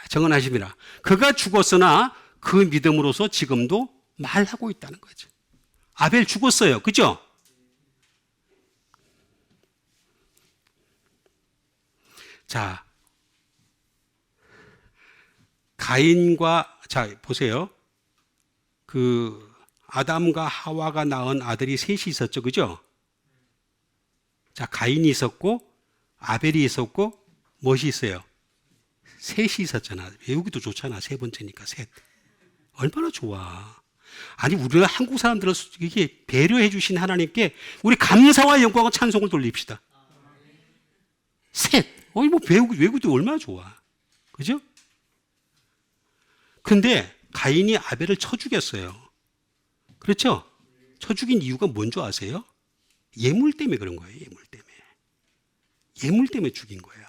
증언하심이라. 그가 죽었으나 그 믿음으로서 지금도 말하고 있다는 거죠. 아벨 죽었어요. 그죠? 자, 가인과, 자, 보세요. 그 아담과 하와가 낳은 아들이 셋이 있었죠. 그죠? 자, 가인이 있었고 아벨이 있었고 무엇이 있어요? 셋이 있었잖아. 외우기도 좋잖아. 세 번째니까 셋. 얼마나 좋아. 아니, 우리가 한국 사람들은 이게 배려해 주신 하나님께 우리 감사와 영광과 찬송을 돌립시다. 셋. 뭐 외우기도 얼마나 좋아. 그죠? 근데 가인이 아벨을 쳐 죽였어요. 그렇죠? 쳐 죽인 이유가 뭔지 아세요? 예물 때문에 그런 거예요. 예물 때문에 죽인 거야.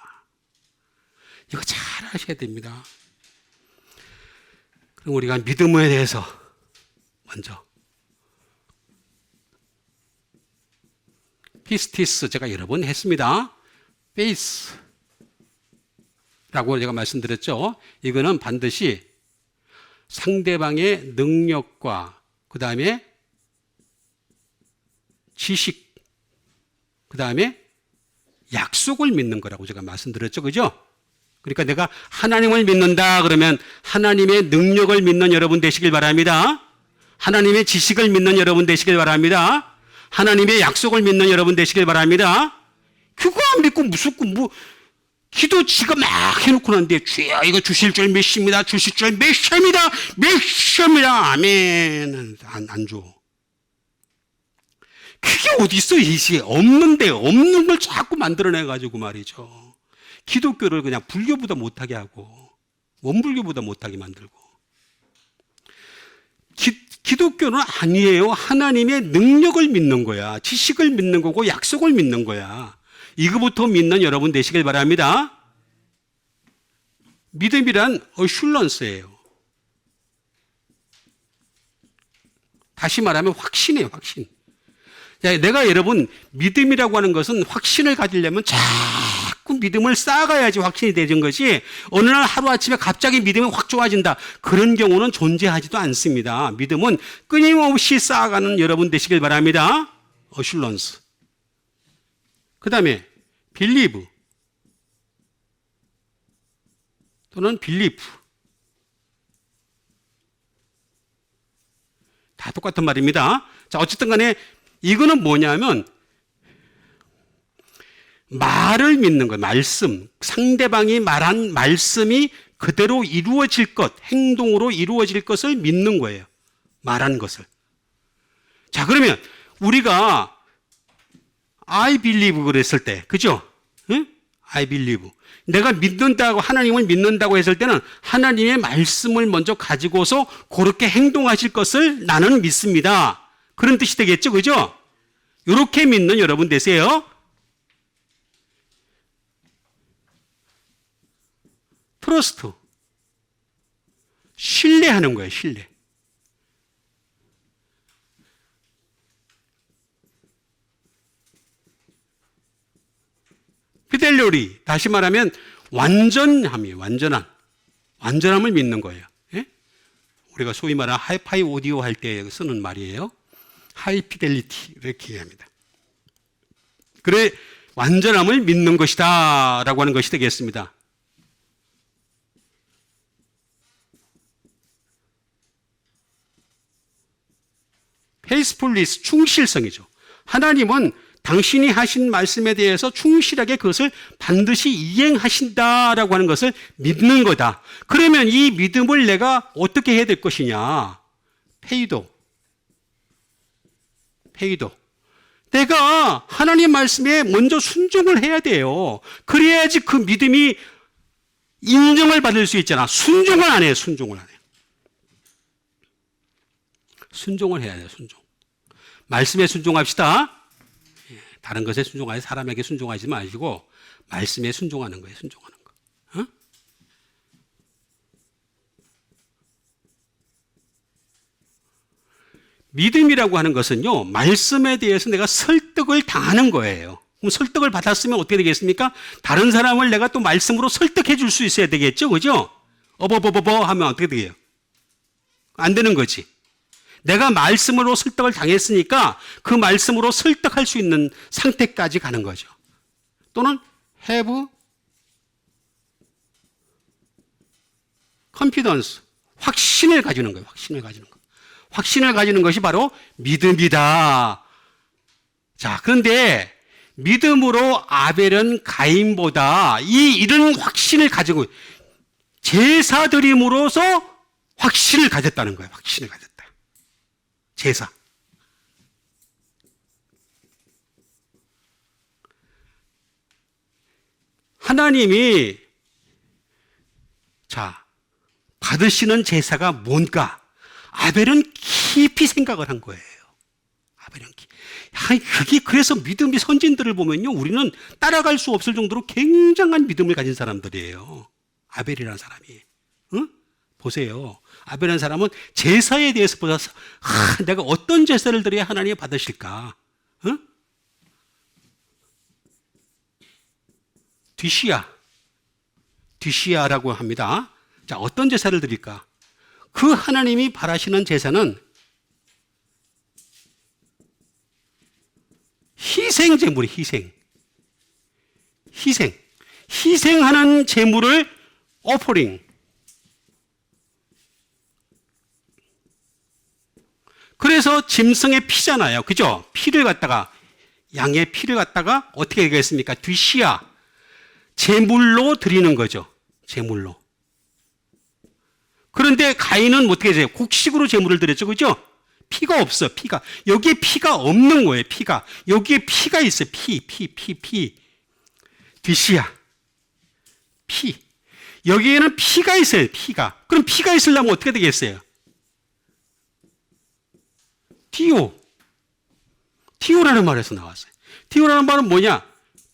이거 잘 아셔야 됩니다. 그럼 우리가 믿음에 대해서 먼저 피스티스 제가 여러 번 했습니다. 페이스라고 제가 말씀드렸죠. 이거는 반드시 상대방의 능력과 그 다음에 지식, 그 다음에 약속을 믿는 거라고 제가 말씀드렸죠. 그죠? 그러니까 내가 하나님을 믿는다 그러면 하나님의 능력을 믿는 여러분 되시길 바랍니다. 하나님의 지식을 믿는 여러분 되시길 바랍니다. 하나님의 약속을 믿는 여러분 되시길 바랍니다. 그거 안 믿고 무슨 기도 지가 막 해놓고 난데 주여 이거 주실 줄 몇 시입니다. 주실 줄 몇 시입니다. 몇 시입니다. 아멘. 안 줘. 그게 어디 있어 이 시에. 없는데 없는 걸 자꾸 만들어내가지고 말이죠. 기독교를 그냥 불교보다 못하게 하고 원불교보다 못하게 만들고. 기독교는 아니에요. 하나님의 능력을 믿는 거야. 지식을 믿는 거고 약속을 믿는 거야. 이거부터 믿는 여러분 되시길 바랍니다. 믿음이란 어슐런스예요. 다시 말하면 확신이에요. 확신. 내가 여러분 믿음이라고 하는 것은 확신을 가지려면 자꾸 믿음을 쌓아가야지 확신이 되는 것이 어느 날 하루아침에 갑자기 믿음이 확 좋아진다. 그런 경우는 존재하지도 않습니다. 믿음은 끊임없이 쌓아가는 여러분 되시길 바랍니다. 어슐런스. 그 다음에 빌리브 또는 빌리프. 다 똑같은 말입니다. 자, 어쨌든 간에 이거는 뭐냐면 말을 믿는 거예요. 말씀. 상대방이 말한 말씀이 그대로 이루어질 것, 행동으로 이루어질 것을 믿는 거예요. 말한 것을. 자, 그러면 우리가 I believe 그랬을 때, 그죠? 응? I believe. 내가 믿는다고, 하나님을 믿는다고 했을 때는 하나님의 말씀을 먼저 가지고서 그렇게 행동하실 것을 나는 믿습니다. 그런 뜻이 되겠죠, 그죠? 이렇게 믿는 여러분 되세요. 트러스트. 신뢰하는 거예요, 신뢰. 피델리오리, 다시 말하면 완전함이에요. 완전함을 믿는 거예요. 예? 우리가 소위 말하는 하이파이 오디오 할 때 쓰는 말이에요. 하이피델리티 이렇게 얘기합니다. 그래 완전함을 믿는 것이다 라고 하는 것이 되겠습니다. 페이스풀리스, 충실성이죠. 하나님은 당신이 하신 말씀에 대해서 충실하게 그것을 반드시 이행하신다라고 하는 것을 믿는 거다. 그러면 이 믿음을 내가 어떻게 해야 될 것이냐? 페이도. 내가 하나님 말씀에 먼저 순종을 해야 돼요. 그래야지 그 믿음이 인정을 받을 수 있잖아. 순종을 안 해요. 순종을 해야 돼요. 순종. 말씀에 순종합시다. 다른 것에 순종하지 사람에게 순종하지 마시고 말씀에 순종하는 거예요. 순종하는 거. 어? 믿음이라고 하는 것은요. 말씀에 대해서 내가 설득을 당하는 거예요. 그럼 설득을 받았으면 어떻게 되겠습니까? 다른 사람을 내가 또 말씀으로 설득해 줄 수 있어야 되겠죠. 그죠? 어버버버버 하면 어떻게 돼요? 안 되는 거지. 내가 말씀으로 설득을 당했으니까 그 말씀으로 설득할 수 있는 상태까지 가는 거죠. 또는 have confidence, 확신을 가지는 거예요. 확신을 가지는 것이 바로 믿음이다. 자, 그런데 믿음으로 아벨은 가인보다 이런 확신을 가지고 제사 드림으로써 확신을 가졌다는 거예요. 확신을 가졌다. 제사. 하나님이 받으시는 제사가 뭔가 아벨은 깊이 생각을 한 거예요. 그게 그래서 믿음의 선진들을 보면요, 우리는 따라갈 수 없을 정도로 굉장한 믿음을 가진 사람들이에요. 아벨이라는 사람이. 응? 보세요. 아벨이라는 사람은 제사에 대해서 보셔서 내가 어떤 제사를 드려야 하나님이 받으실까? 응? 뒤시야라고 합니다. 자, 어떤 제사를 드릴까? 그 하나님이 바라시는 제사는 희생 제물이 희생하는 제물을 오퍼링. 그래서 짐승의 피잖아요. 그죠? 양의 피를 갖다가 어떻게 얘기했습니까? 뒤시야. 제물로 드리는 거죠. 제물로. 그런데 가인은 어떻게 해요? 곡식으로 제물을 드렸죠. 그죠? 피가 없어, 피가. 여기에 피가 없는 거예요, 피가. 여기에 피가 있어요, 피. 뒤시야. 피. 여기에는 피가 있어요, 피가. 그럼 피가 있으려면 어떻게 되겠어요? 디오라는 말에서 나왔어요. 디오라는 말은 뭐냐?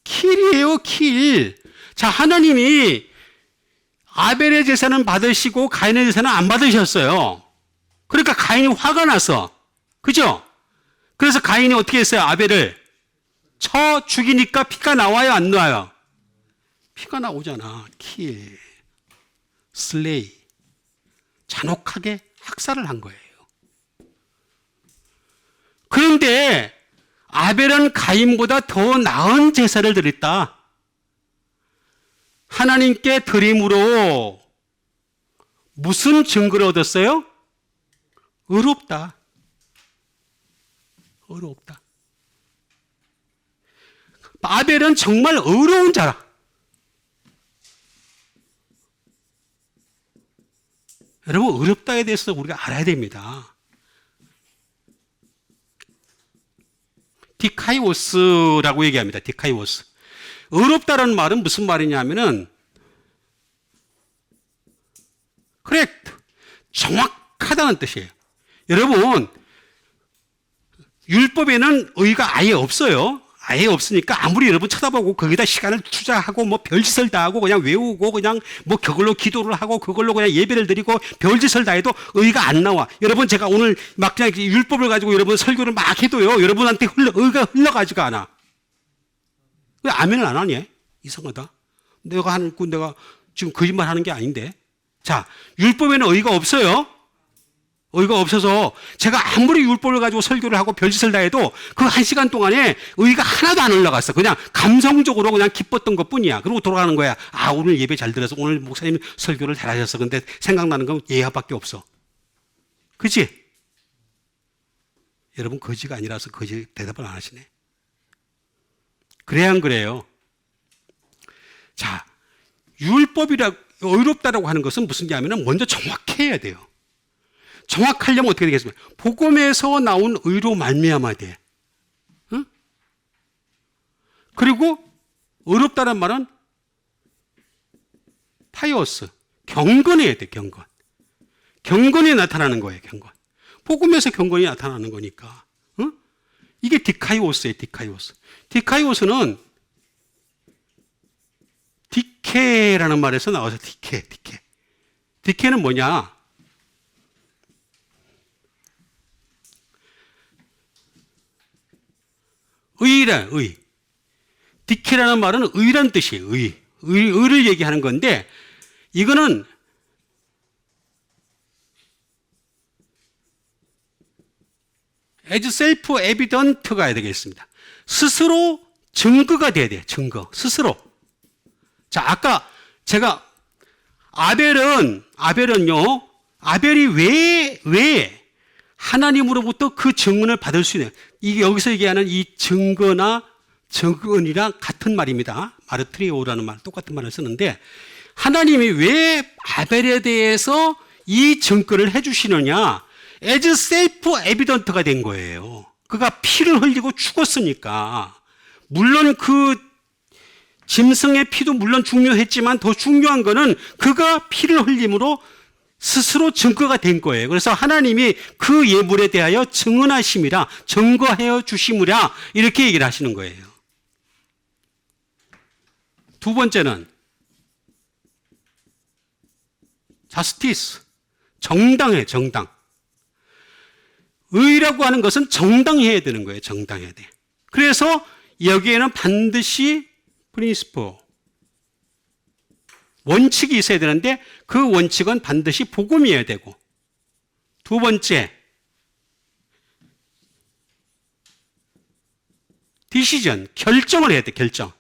킬이에요, 킬. 자, 하나님이 아벨의 제사는 받으시고 가인의 제사는 안 받으셨어요. 그러니까 가인이 화가 났어. 그죠? 그래서 가인이 어떻게 했어요? 아벨을 쳐 죽이니까 피가 나와요, 안 나와요? 피가 나오잖아. 킬, 슬레이. 잔혹하게 학살을 한 거예요. 그런데 아벨은 가인보다 더 나은 제사를 드렸다. 하나님께 드림으로 무슨 증거를 얻었어요? 의롭다. 아벨은 정말 의로운 자라. 여러분, 의롭다에 대해서 우리가 알아야 됩니다. 디카이오스라고 얘기합니다. 디카이오스. 의롭다라는 말은 무슨 말이냐면은 correct, 정확하다는 뜻이에요. 여러분, 율법에는 의가 아예 없어요. 아예 없으니까 아무리 여러분 쳐다보고 거기다 시간을 투자하고 뭐 별짓을 다 하고 그냥 외우고 그냥 뭐 그걸로 기도를 하고 그걸로 그냥 예배를 드리고 별짓을 다 해도 의가 안 나와. 여러분, 제가 오늘 막 그냥 율법을 가지고 여러분 설교를 막 해도요, 여러분한테 의가 흘러가지가 않아. 왜 아멘을 안 하니? 이상하다. 내가 지금 거짓말 하는 게 아닌데. 자, 율법에는 의가 없어요. 의가 없어서 제가 아무리 율법을 가지고 설교를 하고 별짓을 다 해도 그 1시간 동안에 의가 하나도 안 올라갔어. 그냥 감성적으로 그냥 기뻤던 것 뿐이야. 그리고 돌아가는 거야. 아, 오늘 예배 잘 들어서 오늘 목사님 설교를 잘하셨어. 근데 생각나는 건 예화밖에 없어. 그치? 여러분, 거지가 아니라서 거지 대답을 안 하시네. 그래야 안 그래요? 자, 의롭다라고 하는 것은 무슨 얘기냐면 먼저 정확해야 돼요. 정확하려면 어떻게 되겠습니까? 복음에서 나온 의로 말미암아야 돼. 응? 그리고 의롭다는 말은 파이오스, 경건해야 돼, 경건. 경건이 나타나는 거예요, 경건. 복음에서 경건이 나타나는 거니까. 응? 이게 디카이오스예요, 디카이오스. 디카이오스는 디케라는 말에서 나와서 디케. 디케는 뭐냐? 의. 디케라는 말은 의란 뜻이에요. 의를 얘기하는 건데, 이거는 as self-evident가 해야 되겠습니다. 스스로 증거가 돼야 돼요. 증거. 스스로. 자, 아까 제가 아벨이 왜 하나님으로부터 그 증언을 받을 수 있는, 이게 여기서 얘기하는 이 증거나 증언이랑 같은 말입니다. 마르트리오라는 말, 똑같은 말을 쓰는데, 하나님이 왜 아벨에 대해서 이 증거를 해주시느냐? as self-evident가 된 거예요. 그가 피를 흘리고 죽었으니까. 물론 그 짐승의 피도 물론 중요했지만 더 중요한 거는 그가 피를 흘림으로 스스로 증거가 된 거예요. 그래서 하나님이 그 예물에 대하여 증언하심이라, 증거하여 주심이라, 이렇게 얘기를 하시는 거예요. 두 번째는 자스티스, 정당해, 정당. 의라고 하는 것은 정당해야 되는 거예요. 정당해야 돼. 그래서 여기에는 반드시 프린시플, 원칙이 있어야 되는데 그 원칙은 반드시 복음이어야 되고, 두 번째 디시전, 결정을 해야 돼, 결정.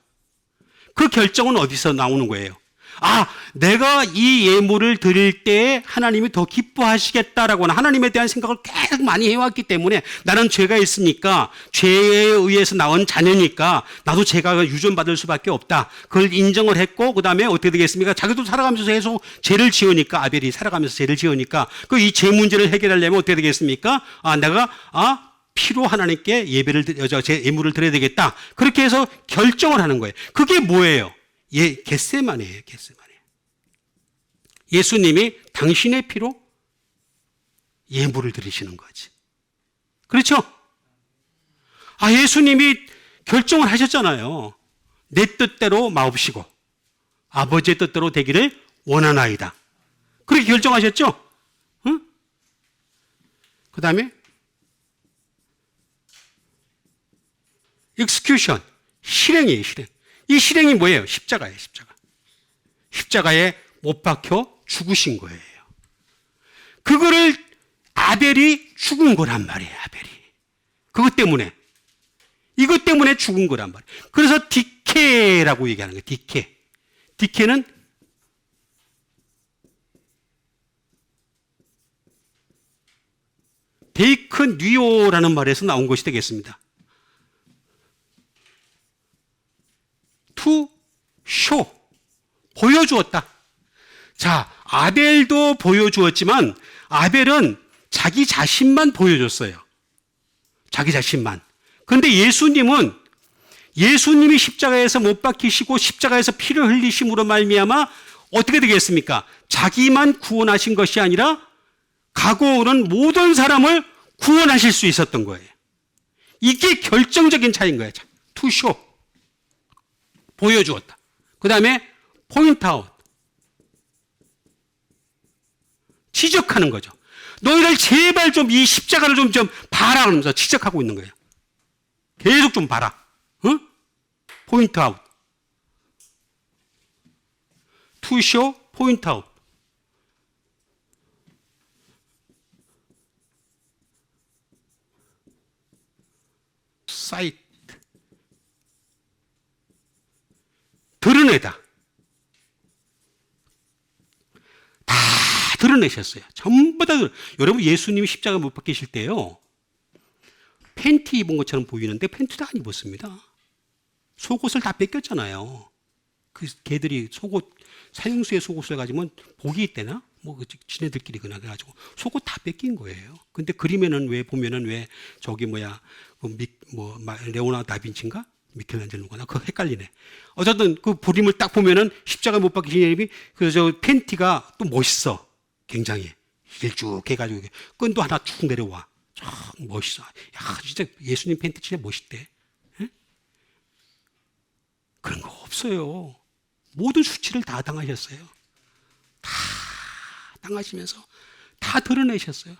그 결정은 어디서 나오는 거예요? 아, 내가 이 예물을 드릴 때 하나님이 더 기뻐하시겠다라고 하는 하나님에 대한 생각을 계속 많이 해왔기 때문에 나는 죄가 있으니까 죄에 의해서 나온 자녀니까 나도 죄가 유전받을 수밖에 없다. 그걸 인정을 했고 그 다음에 어떻게 되겠습니까? 자기도 살아가면서 계속 죄를 지으니까 아벨이 살아가면서 죄를 지으니까 그 이 죄 문제를 해결하려면 어떻게 되겠습니까? 내가 피로 하나님께 예물을 드려야 되겠다. 그렇게 해서 결정을 하는 거예요. 그게 뭐예요? 겟세마네예요, 겟세마네. 예수님이 당신의 피로 예물을 드리시는 거지. 그렇죠? 예수님이 결정을 하셨잖아요. 내 뜻대로 마옵시고 아버지의 뜻대로 되기를 원하나이다. 그렇게 결정하셨죠? 응? 그 다음에 execution, 실행이에요, 실행. 이 실행이 뭐예요? 십자가예요, 십자가. 십자가에 못 박혀 죽으신 거예요. 그거를 아벨이 죽은 거란 말이에요, 아벨이. 그것 때문에. 이것 때문에 죽은 거란 말이에요. 그래서 디케라고 얘기하는 거예요, 디케. 디케는 데이크 뉴오라는 말에서 나온 것이 되겠습니다. to show, 보여주었다. 자, 아벨도 보여주었지만 아벨은 자기 자신만 보여줬어요. 자기 자신만. 그런데 예수님이 십자가에서 못 박히시고 십자가에서 피를 흘리심으로 말미암아 어떻게 되겠습니까? 자기만 구원하신 것이 아니라 가고 오는 모든 사람을 구원하실 수 있었던 거예요. 이게 결정적인 차이인 거예요. to show. 보여주었다. 그 다음에 포인트 아웃. 지적하는 거죠. 너희들 제발 좀 이 십자가를 좀 봐라 하면서 지적하고 있는 거예요. 계속 좀 봐라. 응? 포인트 아웃. to show, 포인트 아웃. 사이트. 드러내다. 다 드러내셨어요. 전부 다. 여러분 예수님이 십자가 못 박히실 때요. 팬티 입은 것처럼 보이는데 팬티도 안 입었습니다. 속옷을 다 뺏겼잖아요. 그 개들이 사형수의 속옷을 가지면 복이 있대나? 지네들끼리 그냥 해가지고 속옷 다 뺏긴 거예요. 근데 그림에는 레오나르도 다빈치인가? 미켈란젤로가 그거 헷갈리네. 어쨌든 그 그림을 딱 보면은 십자가 못 박히신 예님이 그래서 팬티가 또 멋있어. 굉장히 길쭉해가지고 끈도 하나 쭉 내려와. 참 멋있어. 야 진짜 예수님 팬티 진짜 멋있대. 에? 그런 거 없어요. 모든 수치를 다 당하셨어요. 다 당하시면서 다 드러내셨어요.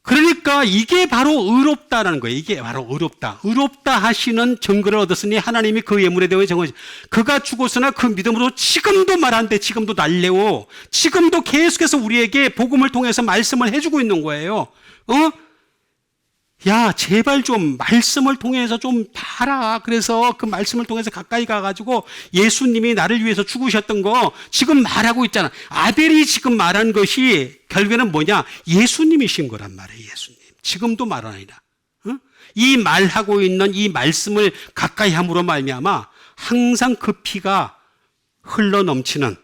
그러니까 이게 바로 의롭다라는 거예요. 이게 바로 의롭다. 의롭다 하시는 증거를 얻었으니 하나님이 그 예물에 대해 정하시. 그가 죽었으나 그 믿음으로 지금도 말하는데 지금도 날래오. 지금도 계속해서 우리에게 복음을 통해서 말씀을 해주고 있는 거예요. 야, 제발 좀 말씀을 통해서 좀 봐라. 그래서 그 말씀을 통해서 가까이 가가지고 예수님이 나를 위해서 죽으셨던 거 지금 말하고 있잖아. 아벨이 지금 말한 것이 결국에는 뭐냐? 예수님이신 거란 말이에요. 예수님. 지금도 말하니라. 이 말하고 있는 이 말씀을 가까이 함으로 말미암아 항상 그 피가 흘러넘치는,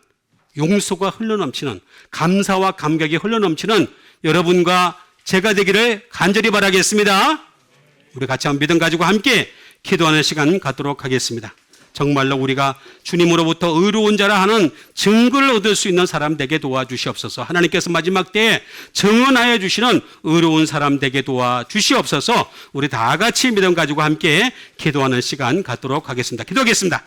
용서가 흘러넘치는, 감사와 감격이 흘러넘치는 여러분과 제가 되기를 간절히 바라겠습니다. 우리 같이 한번 믿음 가지고 함께 기도하는 시간 갖도록 하겠습니다. 정말로 우리가 주님으로부터 의로운 자라 하는 증거를 얻을 수 있는 사람 되게 도와주시옵소서. 하나님께서 마지막 때에 증언하여 주시는 의로운 사람 되게 도와주시옵소서. 우리 다 같이 믿음 가지고 함께 기도하는 시간 갖도록 하겠습니다. 기도하겠습니다.